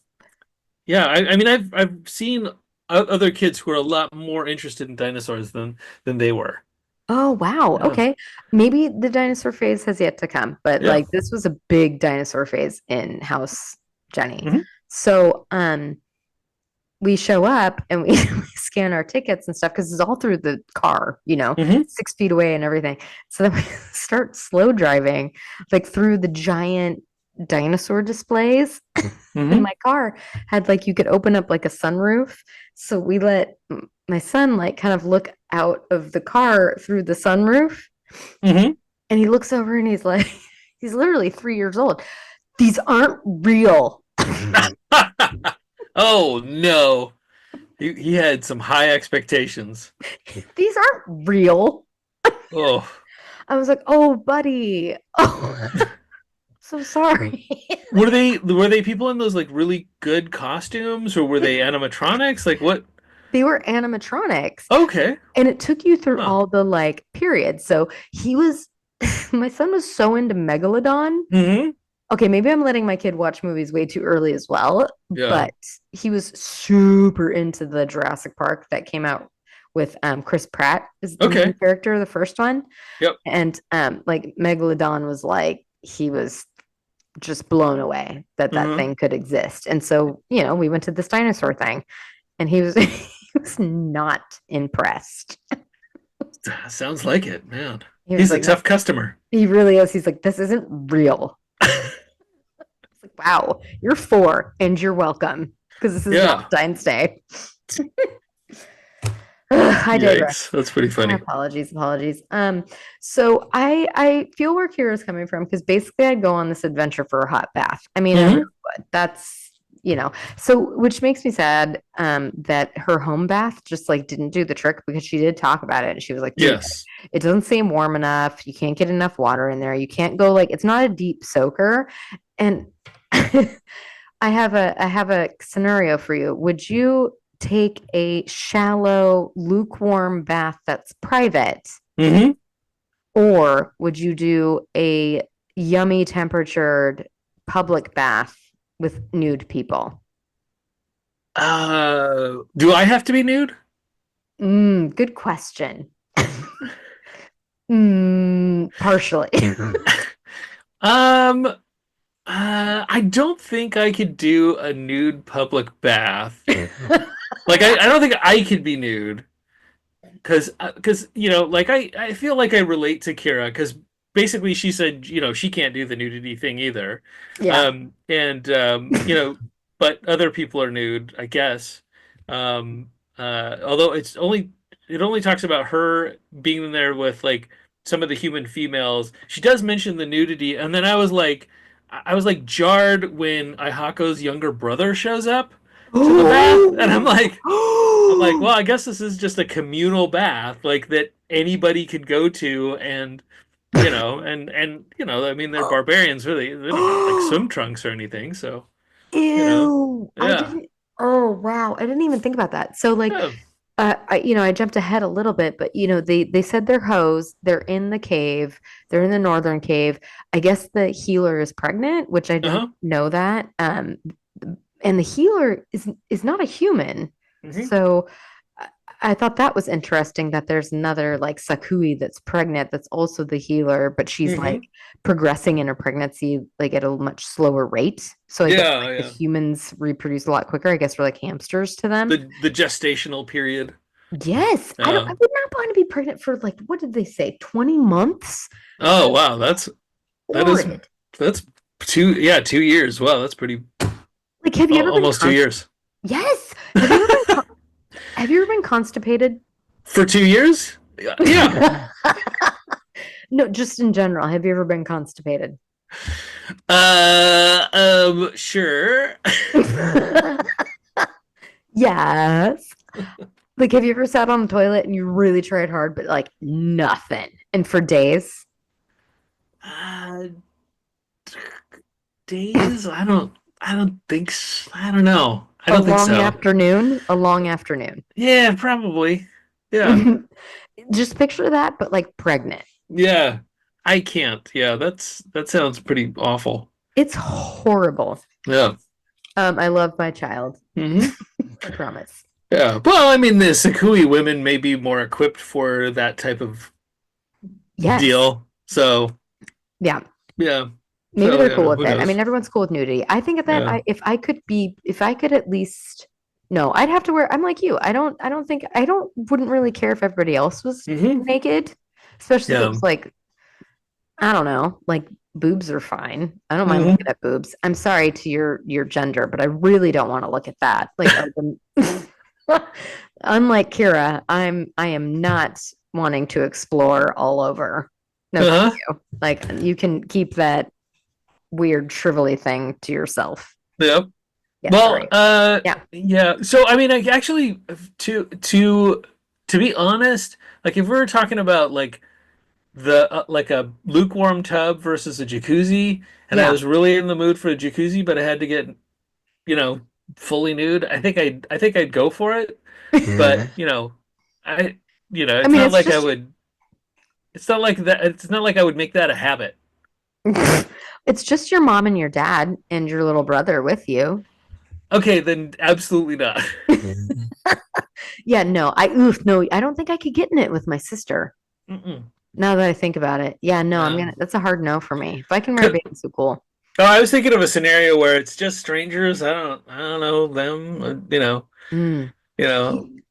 yeah. I mean, I've seen other kids who are a lot more interested in dinosaurs than they were. Oh, wow. Yeah. Okay. Maybe the dinosaur phase has yet to come, but Yeah. like this was a big dinosaur phase in House Jenny. Hmm. So, we show up and we, we scan our tickets and stuff because it's all through the car, Hmm. 6 feet away and everything. So then we start slow driving like through the giant dinosaur displays. And Hmm. my car had like you could open up like a sunroof. So we let my son like kind of look out of the car through the sunroof. Hmm. And he looks over and he's like, he's literally 3 years old. These aren't real. Oh no. He had some high expectations. These aren't real. Oh. I was like, oh, buddy. Oh, so sorry. Were they people in those like really good costumes or were they animatronics? Like what? They were animatronics. Okay. And it took you through Huh. all the like periods. So he was, my son was so into Megalodon. Hmm. Okay, maybe I'm letting my kid watch movies way too early as well, Yeah. but he was super into the Jurassic Park that came out with Chris Pratt is the main Okay. character, the first one. Yep. And like Megalodon was like he was just blown away that that Hmm. thing could exist. And so, we went to this dinosaur thing and he was he was not impressed. Sounds like it, man. He was He's a like, no, tough customer. he really is. He's like, this isn't real. It's like, wow, you're 4 and you're welcome because this is Yeah. Valentine's Day. I digress. Yikes. That's pretty My funny. apologies. So I feel where Kira's coming from because basically I'd go on this adventure for a hot bath. I mean, I really Hmm. would. So which makes me sad that her home bath just like didn't do the trick because she did talk about it and she was like, dude, Yes. it doesn't seem warm enough. You can't get enough water in there. You can't go like it's not a deep soaker. And I have a scenario for you. Would you take a shallow, lukewarm bath that's private, Hmm. or would you do a yummy temperatured public bath with nude people? Do I have to be nude? Good question. Partially. Um, I don't think I could do a nude public bath. Like I don't think I could be nude because like I feel like I relate to Kira because basically she said she can't do the nudity thing either. Yeah. And but other people are nude, I guess. Although it only talks about her being in there with like some of the human females. She does mention the nudity, and then I was like jarred when Aihako's younger brother shows up to the bath, and I'm like, well, I guess this is just a communal bath, like that anybody could go to, and I mean, they're barbarians, really. They don't have like swim trunks or anything, so you know, Ew. I yeah, didn't. Oh, wow. I didn't even think about that. So like yeah, I jumped ahead a little bit, but they said they're hoes. They're in the cave. They're in the northern cave. I guess the healer is pregnant, which I didn't uh-huh, know that. And the healer is not a human. hmm So I, I thought that was interesting that there's another like Sakui that's pregnant that's also the healer, but she's like hmm progressing in her pregnancy like at a much slower rate. So I guess yeah, like the yeah. humans reproduce a lot quicker. I guess we're like hamsters to them. The gestational period. Yes, I Uh, would not want to be pregnant for like what did they say? 20 months? oh wow, that is Horrid. that's 2 years. Wow, that's pretty Like have you ever been almost 2 years Yes. Have you ever have you ever been constipated? for 2 years. Yeah, yeah. No, just in general. Have you ever been constipated? Sure. Yes. Like have you ever sat on the toilet and you really tried hard but like nothing and for days? Uh, days? I don't think so. I don't know. I A don't think long so. afternoon? A long afternoon. Yeah, probably. Yeah. Just picture that, but like pregnant. Yeah. I can't. Yeah, that sounds pretty awful. It's horrible. Yeah. I love my child. hmm I promise. Yeah. Well, I mean, the Sakui women may be more equipped for that type of Yes. deal. So, Yeah. yeah. Maybe So, they're cool yeah, with who it. I mean, knows? everyone's cool with nudity. I think that Yeah. if I could at least, no, I'd have to wear, I'm like you. I don't think, I don't, wouldn't really care if everybody else was hmm naked, especially if it Yeah. was like, I don't know, like boobs are fine. I don't mind looking hmm at boobs. I'm sorry to your gender, but I really don't want to look at that. Like, unlike Kira, I am not wanting to explore all over. No, thank Uh-huh. you. Like, you can keep that weird shrivelly thing to yourself. Yeah. Yeah, Well, sorry. Yeah. yeah. So I mean, I actually to be honest, like if we were talking about like the like a lukewarm tub versus a jacuzzi, and I Yeah. was really in the mood for a jacuzzi, but I had to get, you know, fully nude, I think I'd go for it. But, I I it's mean, not like I would it's not like that it's not like I would make that a habit. it's just your mom and your dad and your little brother with you. Okay, then absolutely not. Yeah, no, oof, no, I don't think I could get in it with my sister. Mm-mm. Now that I think about it. Yeah, no, Um, that's a hard no for me. If I can wear a could, bathing suit, cool. oh, I was thinking of a scenario where it's just strangers. I don't know them, Mm. you know. You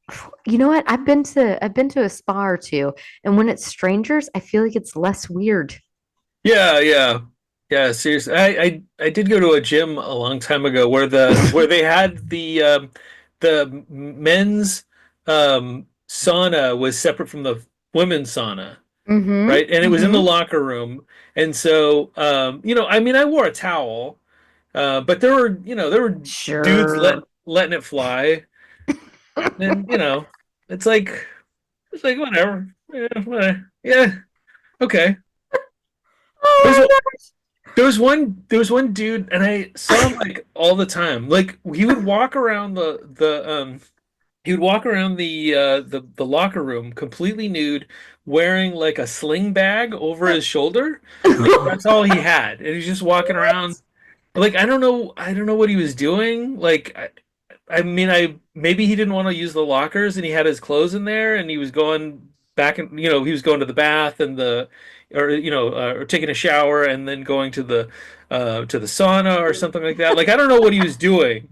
you know what? I've been to a spa or two, and when it's strangers, I feel like it's less weird. Yeah, yeah. Yeah, seriously. I did go to a gym a long time ago where where they had the men's sauna was separate from the women's sauna, Mm-hmm. right? And it was in the Mm-hmm. locker room. And so I mean I wore a towel, but there were dudes Sure. letting it fly. And it's like whatever. Yeah, whatever. Yeah, okay. There's Oh There was one dude, and I saw him like all the time. Like he would walk around he would walk around the locker room completely nude, wearing like a sling bag over his shoulder. Like my that's all he had, and he's just walking around. God. Like I don't know what he was doing. Like I mean, I maybe he didn't want to use the lockers, and he had his clothes in there, and he was going back, and he was going to the bath and or taking a shower, and then going to the sauna or something like that. Like I don't know what he was doing,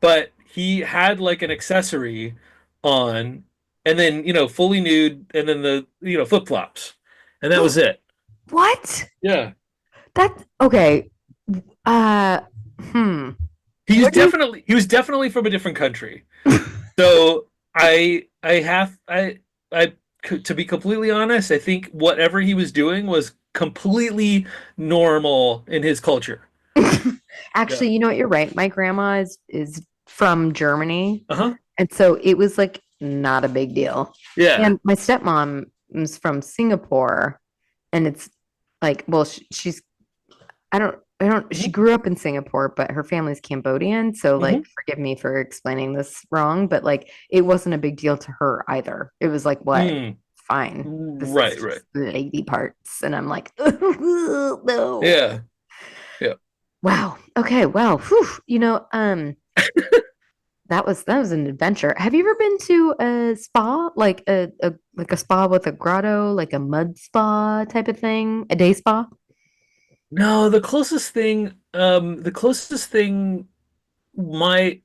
but he had like an accessory on, and then fully nude, and then the flip flops, and that was it. What? Yeah, That okay. Uh hmm. What do you he was definitely from a different country. So I to be completely honest, I think whatever he was doing was completely normal in his culture. Yeah. Actually, you know what? You're right. My grandma is from Germany, Uh-huh. and so it was like not a big deal. Yeah. And my stepmom is from Singapore, and it's like, well, she's I don't she Hmm. grew up in Singapore, but her family's Cambodian, so like Hmm. forgive me for explaining this wrong, but like it wasn't a big deal to her either. It was like, what? Mm. Fine. This is Right, right. just lady parts. And I'm like, no. Yeah. Yeah. Wow. Okay. Wow. Whew. That was an adventure. Have you ever been to a spa, like a spa with a grotto, like a mud spa type of thing, a day spa? No, the closest thing my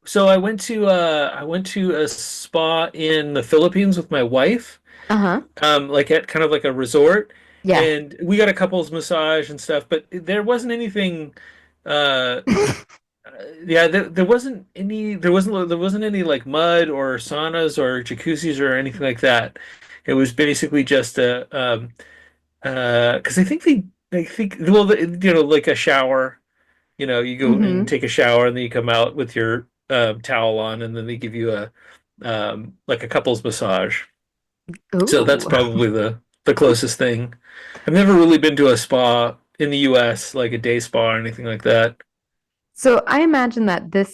so I went to a spa in the Philippines with my wife, Uh-huh. like at kind of like a resort, Yeah. and we got a couples massage and stuff, but there wasn't anything uh yeah, there wasn't any like mud or saunas or jacuzzis or anything like that. It was basically just a because I think well like a shower. You go and Hmm. take a shower and then you come out with your towel on and then they give you a like a couples massage. So that's Ooh. probably the closest thing. I've never really been to a spa in the US, like a day spa or anything like that. So I imagine that the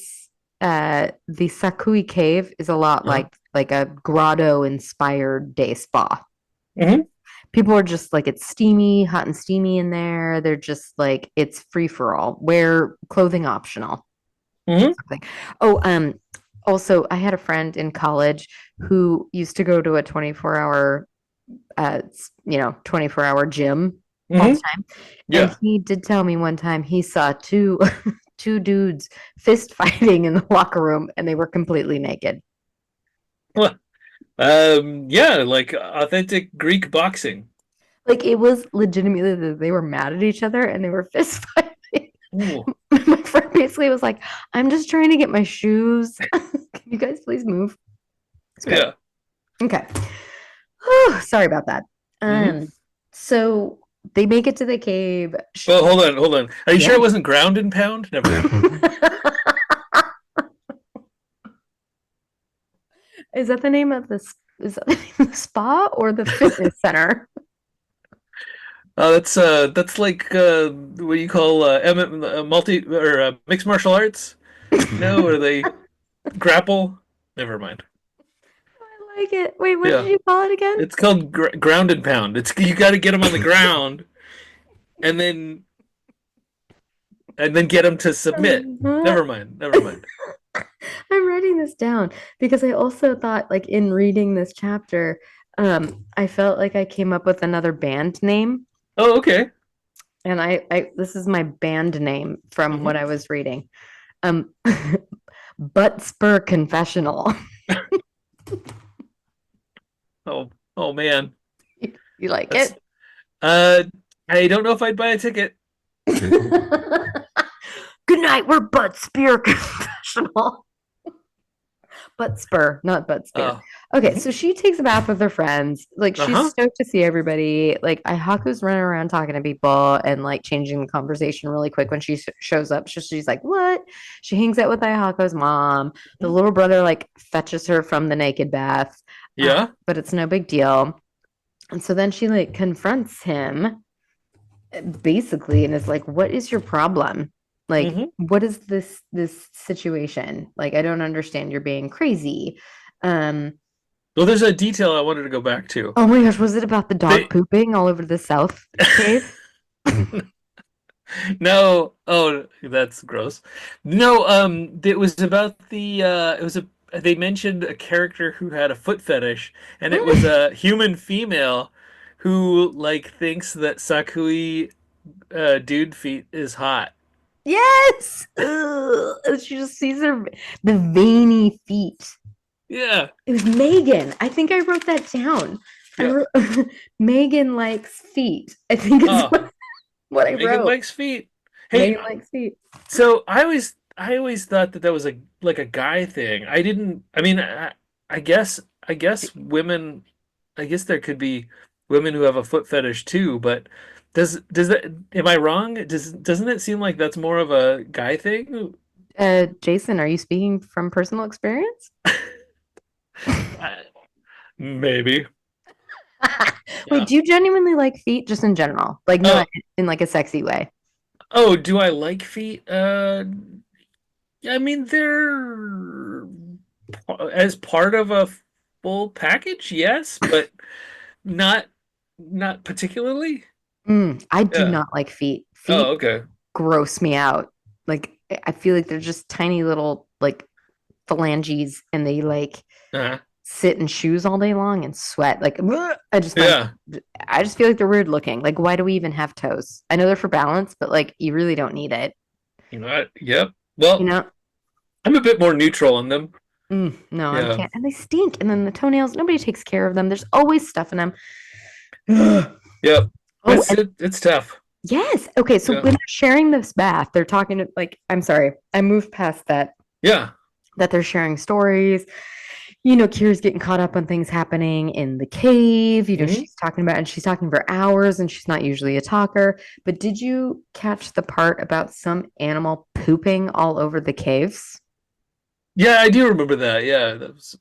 Sakui Cave is a lot Uh-huh. like a grotto inspired day spa. Hmm. People are just like it's steamy, hot and steamy in there. They're just like it's free for all. Wear clothing optional. Hmm. Something. Oh, also I had a friend in college who used to go to a 24-hour 24-hour gym all the Hmm. time. And Yeah. he did tell me one time he saw two two dudes fist fighting in the locker room and they were completely naked. Well, yeah, like authentic Greek boxing. Like it was legitimately that they were mad at each other and they were fist fighting. Ooh. My friend basically was like, I'm just trying to get my shoes. Can you guys please move? It's great. Yeah. Okay. Oh, sorry about that. Hmm. So they make it to the cave. Well, hold on, hold on. Are you sure Yeah. it wasn't ground and pound? Never mind. Is that the name of this? Is that the name of the spa or the fitness center? That's like what you call multi or mixed martial arts? No, or they grapple? Never mind. I like it. Wait, what did Yeah, you call it again? it's called ground and pound. It's you got to get them on the ground and then get them to submit. Uh-huh. Never mind. Never mind. I'm writing this down because I also thought, like, in reading this chapter, I felt like I came up with another band name, Oh, okay. and I this is my band name from what Hmm. I was reading. Um, Butt Spur Confessional. Oh, oh man. You like That's it? uh, I don't know if I'd buy a ticket. Good night. We're Butt Spear Confessional. Butt Spur, not Butt Spear. Oh. Okay, Hmm. so she takes a bath with her friends. Like she's Uh-huh. stoked to see everybody. Like Aihaku's running around talking to people and like changing the conversation really quick when she shows up. She's like, "What?" She hangs out with Aihaku's mom. The little brother like fetches her from the naked bath, Yeah. but it's no big deal. And so then she like confronts him basically and is like, "What is your problem? Like, Hmm. what is this situation? Like, I don't understand. You're being crazy." Um, Well, there's a detail I wanted to go back to. oh my gosh, was it about the dog They pooping all over the south cave? No, oh, that's gross. No, it was about it was a they mentioned a character who had a foot fetish, and it was a human female who like thinks that Sakui dude feet is hot. Yes. Ugh. And she just sees the veiny feet. Yeah, It was Megan. I think I wrote that down. I yeah. wrote Megan likes feet. I think it's Oh, what I Megan wrote. likes feet. Hey, Megan likes feet. so I always thought that was like a guy thing. I didn't. I mean, I guess women. I guess there could be women who have a foot fetish too. But does that? Am I wrong? Doesn't it seem like that's more of a guy thing? Jason, are you speaking from personal experience? I, maybe. Wait, Yeah. do you genuinely like feet just in general? Like not Oh, in like a sexy way? oh, do I like feet? Yeah, I mean, they're as part of a full package, yes, but not not particularly. I do Yeah. not like feet. Oh, Feet okay. gross me out. Like I feel like they're just tiny little like phalanges and they like Uh-huh. sit in shoes all day long and sweat. Like Yeah. I just feel like they're weird looking. Like why do we even have toes? I know they're for balance, but like you really don't need it. You know what? Yep. You Well, know? I'm a bit more neutral on them. No, I Yeah. can't. And they stink. And then the toenails, nobody takes care of them. There's always stuff in them. Yep. Oh, and It's tough. yes. Okay, so Yeah. when they're sharing this bath, they're talking to like I'm sorry, I moved past that Yeah. that they're sharing stories. Kira's getting caught up on things happening in the cave. Hmm. She's talking about, and she's talking for hours, and she's not usually a talker. But did you catch the part about some animal pooping all over the caves? Yeah, I do remember that. Yeah, that was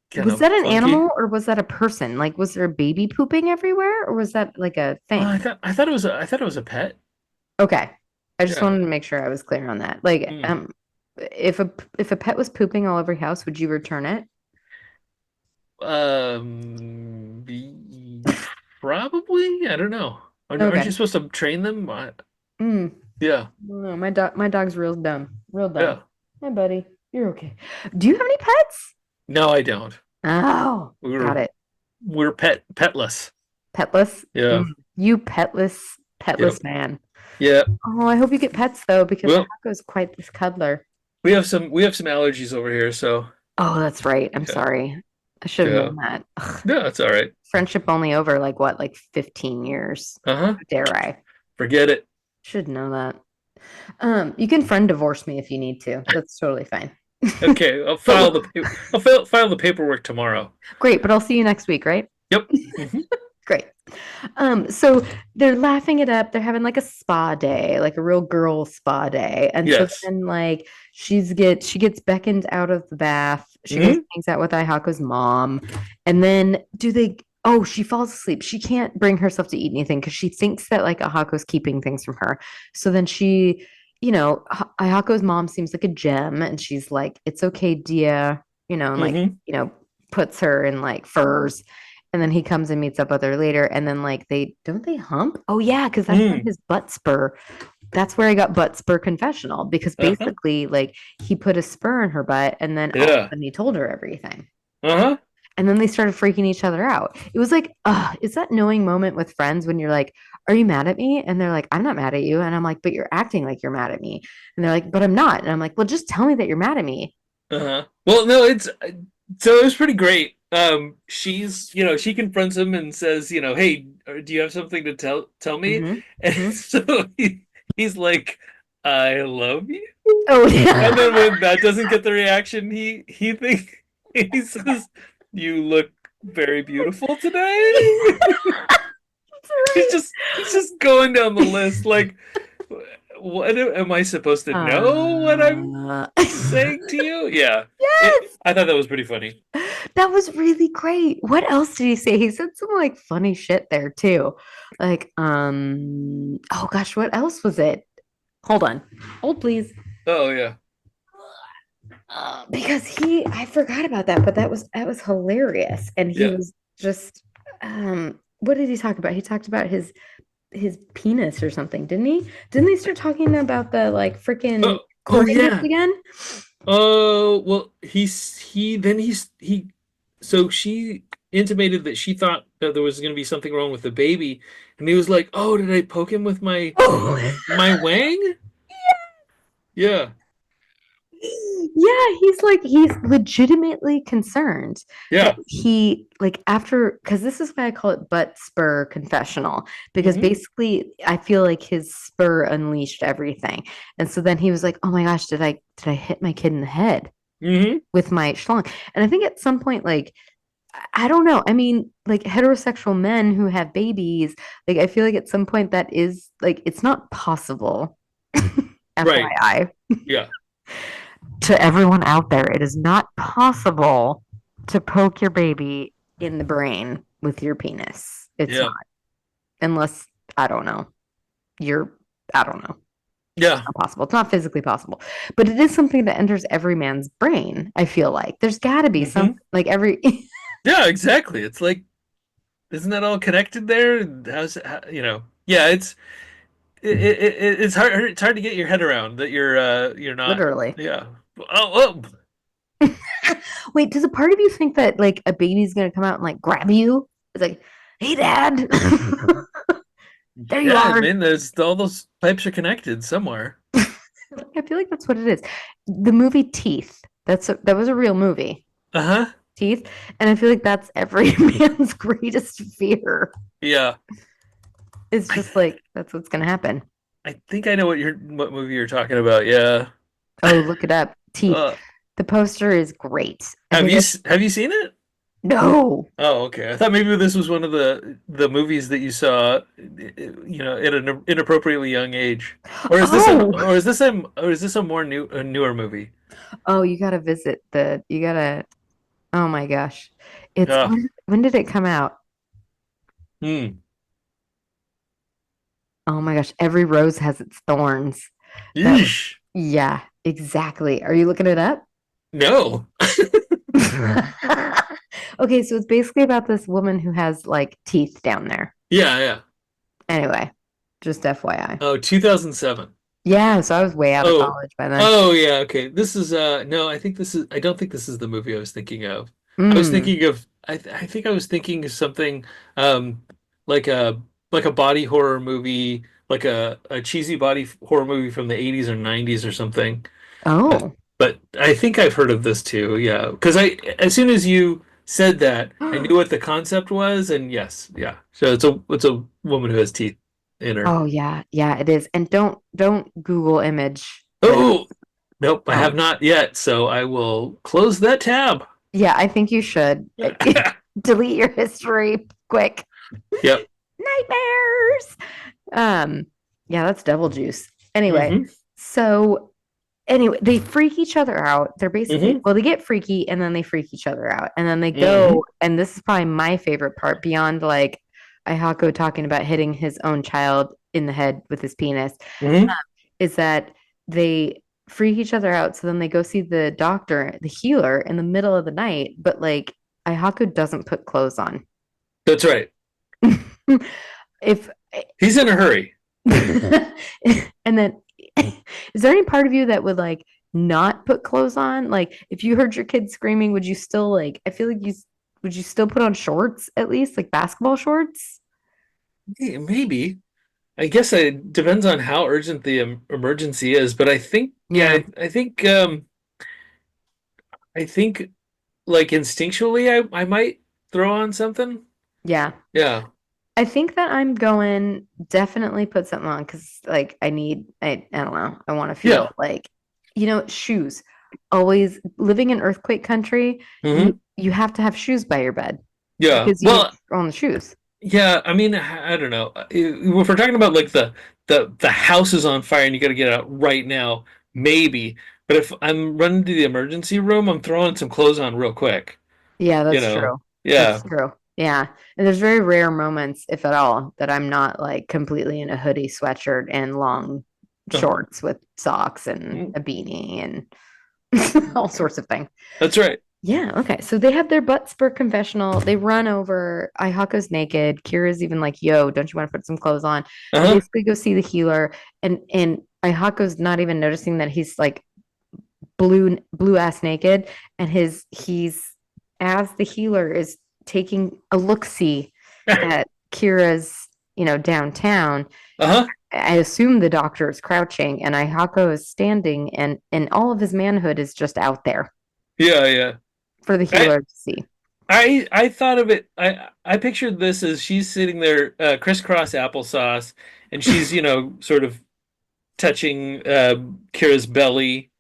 kind Was of that an funky. animal or was that a person? Like, was there a baby pooping everywhere or was that like a thing? I thought it was a pet. Okay. I just Yeah. wanted to make sure I was clear on that. Like, Mm. if a pet was pooping all over your house, would you return it? Probably. I don't know. Aren't you Okay. supposed to train them? Mm. Yeah. No, my dog's real dumb. Real dumb. Yeah. Hi, buddy. You're okay. Do you have any pets? No, I don't. Oh, got We're it. we're petless. Petless. Yeah. You petless Yep. man. Yeah. Oh, I hope you get pets though, because Well, Ahako's quite this cuddler. we have some allergies over here, so Oh, that's right. I'm yeah. sorry. I should have Yeah. known that. Ugh. No, it's all right. Friendship only over like what, like 15 years. Uh-huh. How dare I? Forget it. Should know that. You can friend divorce me if you need to. That's totally fine. Okay, But I'll file the paperwork tomorrow. great, but I'll see you next week, right? Yep. Hmm. Great. So they're laughing it up. They're having like a spa day, like a real girl spa day. And so Yes. then like she gets beckoned out of the bath. She goes and Hmm. hangs out with Aihako's mom. And then she falls asleep. She can't bring herself to eat anything because she thinks that like Ahako's keeping things from her. So then Ayako's mom seems like a gem, and she's like, "It's okay, dear," and like, Hmm. puts her in like furs. And then he comes and meets up with her later, and then like they hump? Oh yeah, because that's from Mm. his butt spur. That's where I got butt spur confessional because Uh-huh. basically like he put a spur in her butt, and then all of a Yeah. sudden he told her everything. Uh-huh. And then they started freaking each other out. It was like, it's that knowing moment with friends when you're like, "Are you mad at me?" And they're like, "I'm not mad at you." And I'm like, "But you're acting like you're mad at me." And they're like, "But I'm not." And I'm like, "Well, just tell me that you're mad at me." Uh-huh. Well, no, it's so it was pretty great. She confronts him and says, "Hey, do you have something to tell me?" Hmm. And Hmm. so he's like, "I love you." Oh, And yeah. then when that doesn't get the reaction he says, "You look very beautiful today." That's right. He's just going down the list like, what am I supposed to know what I'm Uh, saying to you? Yeah. yes, I thought that was pretty funny. that was really great. What else did he say? He said some like funny shit there too. Like, oh gosh, what else was it? Hold on. Hold please. Oh yeah. Because I forgot about that, but that was hilarious. And he Yeah. was just, what did he talk about? He talked about his penis or something, didn't he? Didn't they start talking about the like freaking Oh cleavage yeah. again? Oh well, he so she intimated that she thought that there was going to be something wrong with the baby, and he was like, "Oh, did I poke him with Oh, my wang?" Yeah. yeah, he's legitimately concerned that Yeah. he like after because this is why I call it butt spur confessional because Hmm. basically I feel like his spur unleashed everything. And so then he was like, "Oh my gosh, did I hit my kid in the head Hmm. with my schlong?" And I think at some point like I don't know. I mean, like heterosexual men who have babies, like I feel like at some point that is like it's not possible. Right. FYI. Yeah. To everyone out there, it is not possible to poke your baby in the brain. with your penis. It's not. Yeah. Unless, I don't know, you're, I don't know. It's just Yeah. not possible. It's not physically possible. But it is something that enters every man's brain, I feel like. There's got to be some, Hmm. like every, Yeah, exactly. It's like, isn't that all connected there? Yeah, it's hard to get your head around that you're not. literally. Yeah. Oh, Wait, does a part of you think that like a baby's gonna come out and like grab you? It's like, hey, dad, there you yeah, I are. mean, there's all those pipes are connected somewhere. I feel like that's what it is. The movie Teeth. That was a real movie. Uh-huh. Teeth, and I feel like that's every man's greatest fear. Yeah. It's I just like that's what's gonna happen. I think I know what movie you're talking about. Yeah. Oh, look it up. Teeth. Uh, The poster is great. I think it's have you seen it? no. Oh, okay. I thought maybe this was one of the movies that you saw, at an inappropriately young age, Oh, or is this a newer movie? oh, you gotta visit the. You gotta. Oh my gosh, it's Uh, when did it come out? hmm. Oh my gosh, every rose has its thorns. That was, Yeesh. yeah, exactly. Are you looking it up? No. Okay, so it's basically about this woman who has like teeth down there. Yeah, yeah. Anyway, just FYI. Oh, 2007. Yeah, so I was way out of Oh, college by then. oh yeah. Okay. This is no. I don't think this is the movie I was thinking of. I was Mm. thinking of. I think I was thinking of something um like a body horror movie, like a cheesy horror movie from the 80s or 90s or something. Oh. But I think I've heard of this too. Yeah, because I as soon as you said that, I knew what the concept was, and yes, yeah. So it's a woman who has teeth in her. Oh yeah, yeah, it is. And don't Google image this. Oh, nope, I have Don't. not yet. So I will close that tab. Yeah, I think you should delete your history quick. Yep. Nightmares. Um, yeah, that's devil juice. Anyway, Hmm. so anyway, they freak each other out. They're basically, Hmm. well, they get freaky and then they freak each other out. And then they Hmm. go, and this is probably my favorite part beyond like Aehako talking about hitting his own child in the head with his penis, Hmm. is that they freak each other out. So then they go see the doctor, the healer, in the middle of the night, but like Aehako doesn't put clothes on. That's right. If He's in a hurry. and then is there any part of you that would like not put clothes on? Like if you heard your kid screaming, would you still like I feel like you would you still put on shorts at least, like basketball shorts? Maybe. I guess it depends on how urgent the emergency is, but I think, yeah, Yeah. I think like instinctually, I might throw on something. Yeah. Yeah. I think that I'm going definitely put something on because like I don't know. I want to feel Yeah. like shoes. Always living in earthquake country, Hmm. you have to have shoes by your bed Yeah. because you need Well, to throw on the shoes. yeah, I mean, I don't know. If we're talking about like the house is on fire and you got to get out right now, maybe. But if I'm running to the emergency room, I'm throwing some clothes on real quick, Yeah, you that's know. true. That's Yeah. true. Yeah. And there's very rare moments, if at all, that I'm not like completely in a hoodie, sweatshirt, and long Uh-huh. shorts with socks and Mm. a beanie and all sorts of things. That's right. Yeah. Okay. So they have their butt spur confessional. They run over. Aihako's naked. Kira's even like, "Yo, don't you want to put some clothes on?" They Uh-huh. basically go see the healer, and Aihako's not even noticing that he's like blue ass naked, and he's as the healer is taking a look see at Kira's downtown. Uh-huh. I assume the doctor is crouching, and Aehako is standing, and all of his manhood is just out there Yeah, yeah. for the I healer to see. I thought of it. I pictured this as she's sitting there, crisscross applesauce, and she's, sort of touching Kira's belly,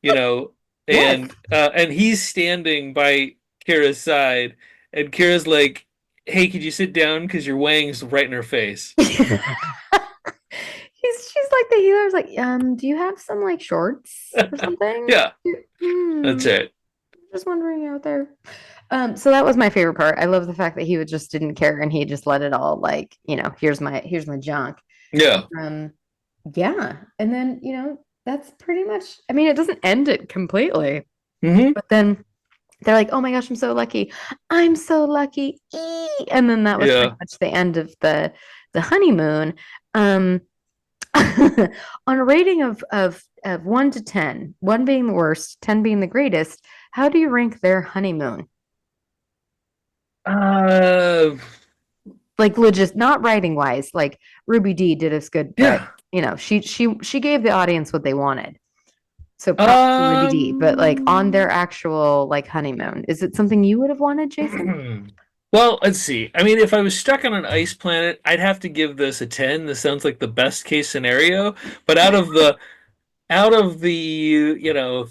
you know, Yes. and he's standing by Kira's side, and Kira's like, "Hey, could you sit down? Because your wang's right in her face." She's like the healer's like, do you have some like shorts or something? Yeah, Hmm. that's it. Just wondering out there. So that was my favorite part. I love the fact that he would just didn't care and he just let it all like, here's my junk. Yeah. Um, yeah. And then, that's pretty much, I mean, it doesn't end it completely, Hmm. but then they're like, oh my gosh, I'm so lucky. I'm so lucky. And then that was pretty Yeah. much the end of the honeymoon. Um, on a rating of 1 to 10, one being the worst, 10 being the greatest, how do you rank their honeymoon? Uh, Like legit, not writing wise. Like Ruby D did us good, but yeah. she gave the audience what they wanted. So props to Ruby D. But like on their Um, actual like honeymoon, is it something you would have wanted, Jason? well, let's see. I mean, if I was stuck on an ice planet, I'd have to give this a 10. This sounds like the best case scenario. But out of the,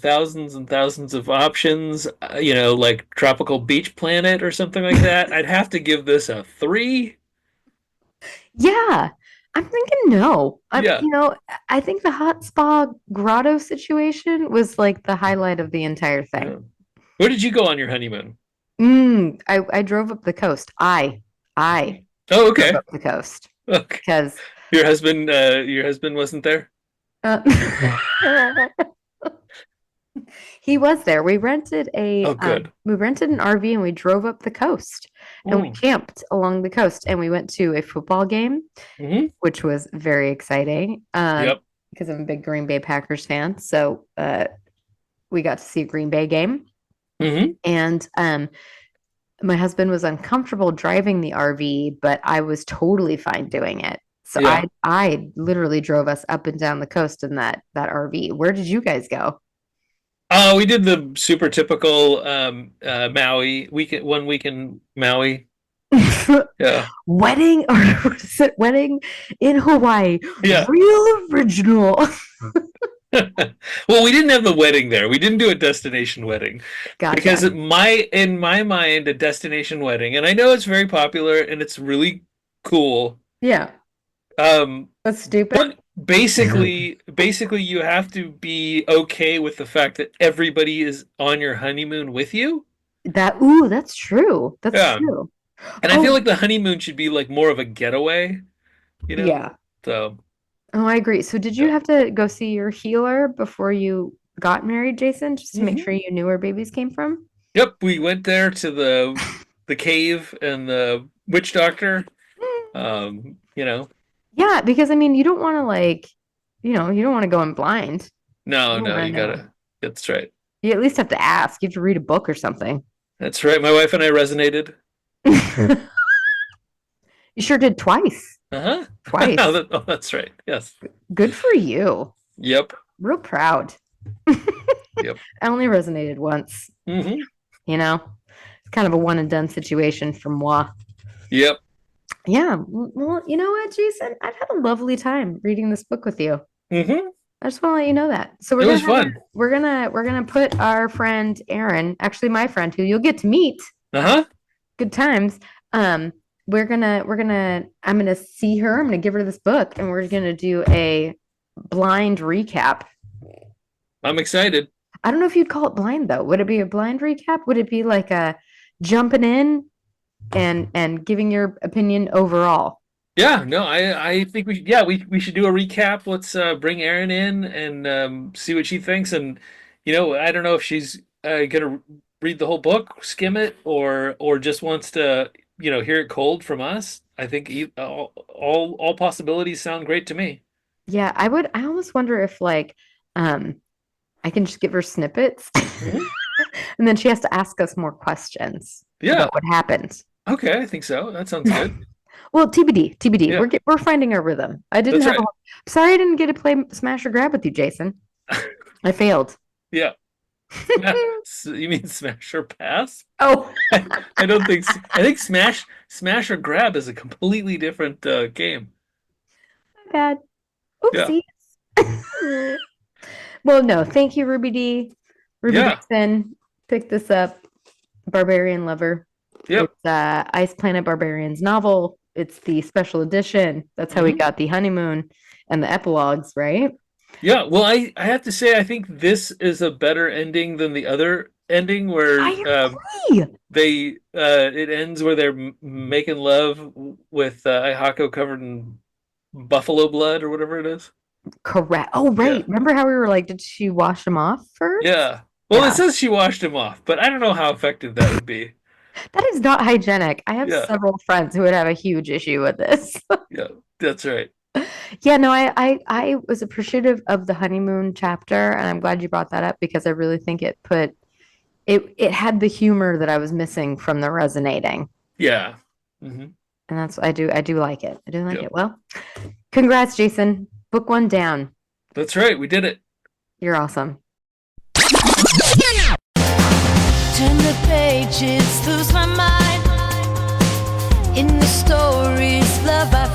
thousands and thousands of options, like tropical beach planet or something like that, I'd have to give this a 3. Yeah, I'm thinking no. Yeah. I think the hot spa grotto situation was like the highlight of the entire thing. Yeah. Where did you go on your honeymoon? I drove up the coast. I Oh, drove okay. up the coast Okay. because Your husband wasn't there? uh, he was there. Oh, good. We rented an RV and we drove up the coast and we Mm. camped along the coast and we went to a football game, Hmm. which was very exciting. Yep. Because I'm a big Green Bay Packers fan, so we got to see a Green Bay game, Hmm. and my husband was uncomfortable driving the RV, but I was totally fine doing it. So Yeah. I literally drove us up and down the coast in that RV. Where did you guys go? We did the super typical Maui weekend, 1 week in Maui. Yeah. Wedding or was it wedding in Hawaii? Yeah. Real original. Well, we didn't have the wedding there. We didn't do a destination wedding because Gotcha. in my mind, a destination wedding, and I know it's very popular and it's really cool. Yeah, Um, that's stupid. but basically, you have to be okay with the fact that everybody is on your honeymoon with you. That's true. That's Yeah. true. And I feel Oh, like the honeymoon should be like more of a getaway, you know? yeah. So, Oh, I agree. So did you yeah. have to go see your healer before you got married, Jason, just to make Hmm. sure you knew where babies came from? Yep, we went there to the cave and the witch doctor. You know. Yeah, because I mean, you don't want to like, you don't want to go in blind. No, You don't no, want to you know. gotta. That's right. You at least have to ask. You have to read a book or something. That's right. My wife and I resonated. You sure did twice. Uh-huh. Twice. Oh, that's right. Yes. Good for you. Yep. Real proud. Yep. I only resonated once, Hmm. you know? It's kind of a one and done situation for moi. Yep. Yeah. Well, you know what, Jason? I've had a lovely time reading this book with you. Hmm. I just want to let you know that. So It was fun. we're gonna put our friend Aaron, actually my friend who you'll get to meet. Uh-huh. Good times. Um, I'm gonna see her. I'm gonna give her this book, and we're gonna do a blind recap. I'm excited. I don't know if you'd call it blind though. Would it be a blind recap? Would it be like a jumping in and giving your opinion overall? Yeah, no, I think we should do a recap. Let's bring Erin in and see what she thinks. And I don't know if she's gonna read the whole book, skim it, or just wants to hear it cold from us. I think all possibilities sound great to me. Yeah, I would. I almost wonder if like um I can just give her snippets Mhm. and then she has to ask us more questions Yeah. about what happened. Okay, I think so. That sounds good. Well, TBD, TBD. Yeah, We're finding our rhythm. I didn't that's have right. sorry I didn't get to play Smash or Grab with you, Jason. I failed. Yeah. You mean Smash or Pass? Oh, I don't think. I think Smash or Grab is a completely different game. my bad. Yeah. Oopsie. Well, no, thank you, Ruby D. Ruby Yeah. Dixon picked this up. Barbarian Lover. Yep. It's Ice Planet Barbarian's novel. It's the special edition. That's how we Hmm. got the honeymoon and the epilogues, right? Yeah. Well, I have to say, I think this is a better ending than the other ending where I agree. they it ends where they're making love with Aehako covered in buffalo blood or whatever it is. Correct. Oh, Yeah. right. Remember how we were like, did she wash him off first? Yeah. Well, it Yeah. says she washed him off, but I don't know how effective that would be. That is not hygienic. I have Yeah. several friends who would have a huge issue with this. Yeah. That's right. Yeah, no, I was appreciative of the honeymoon chapter, and I'm glad you brought that up because I really think it had the humor that I was missing from the resonating. Yeah. Hmm. And that's I do like it. I do like Yep. it. Well, congrats, Jason. Book one down. That's right. We did it. You're awesome. Turn the pages, lose my mind in the stories, love I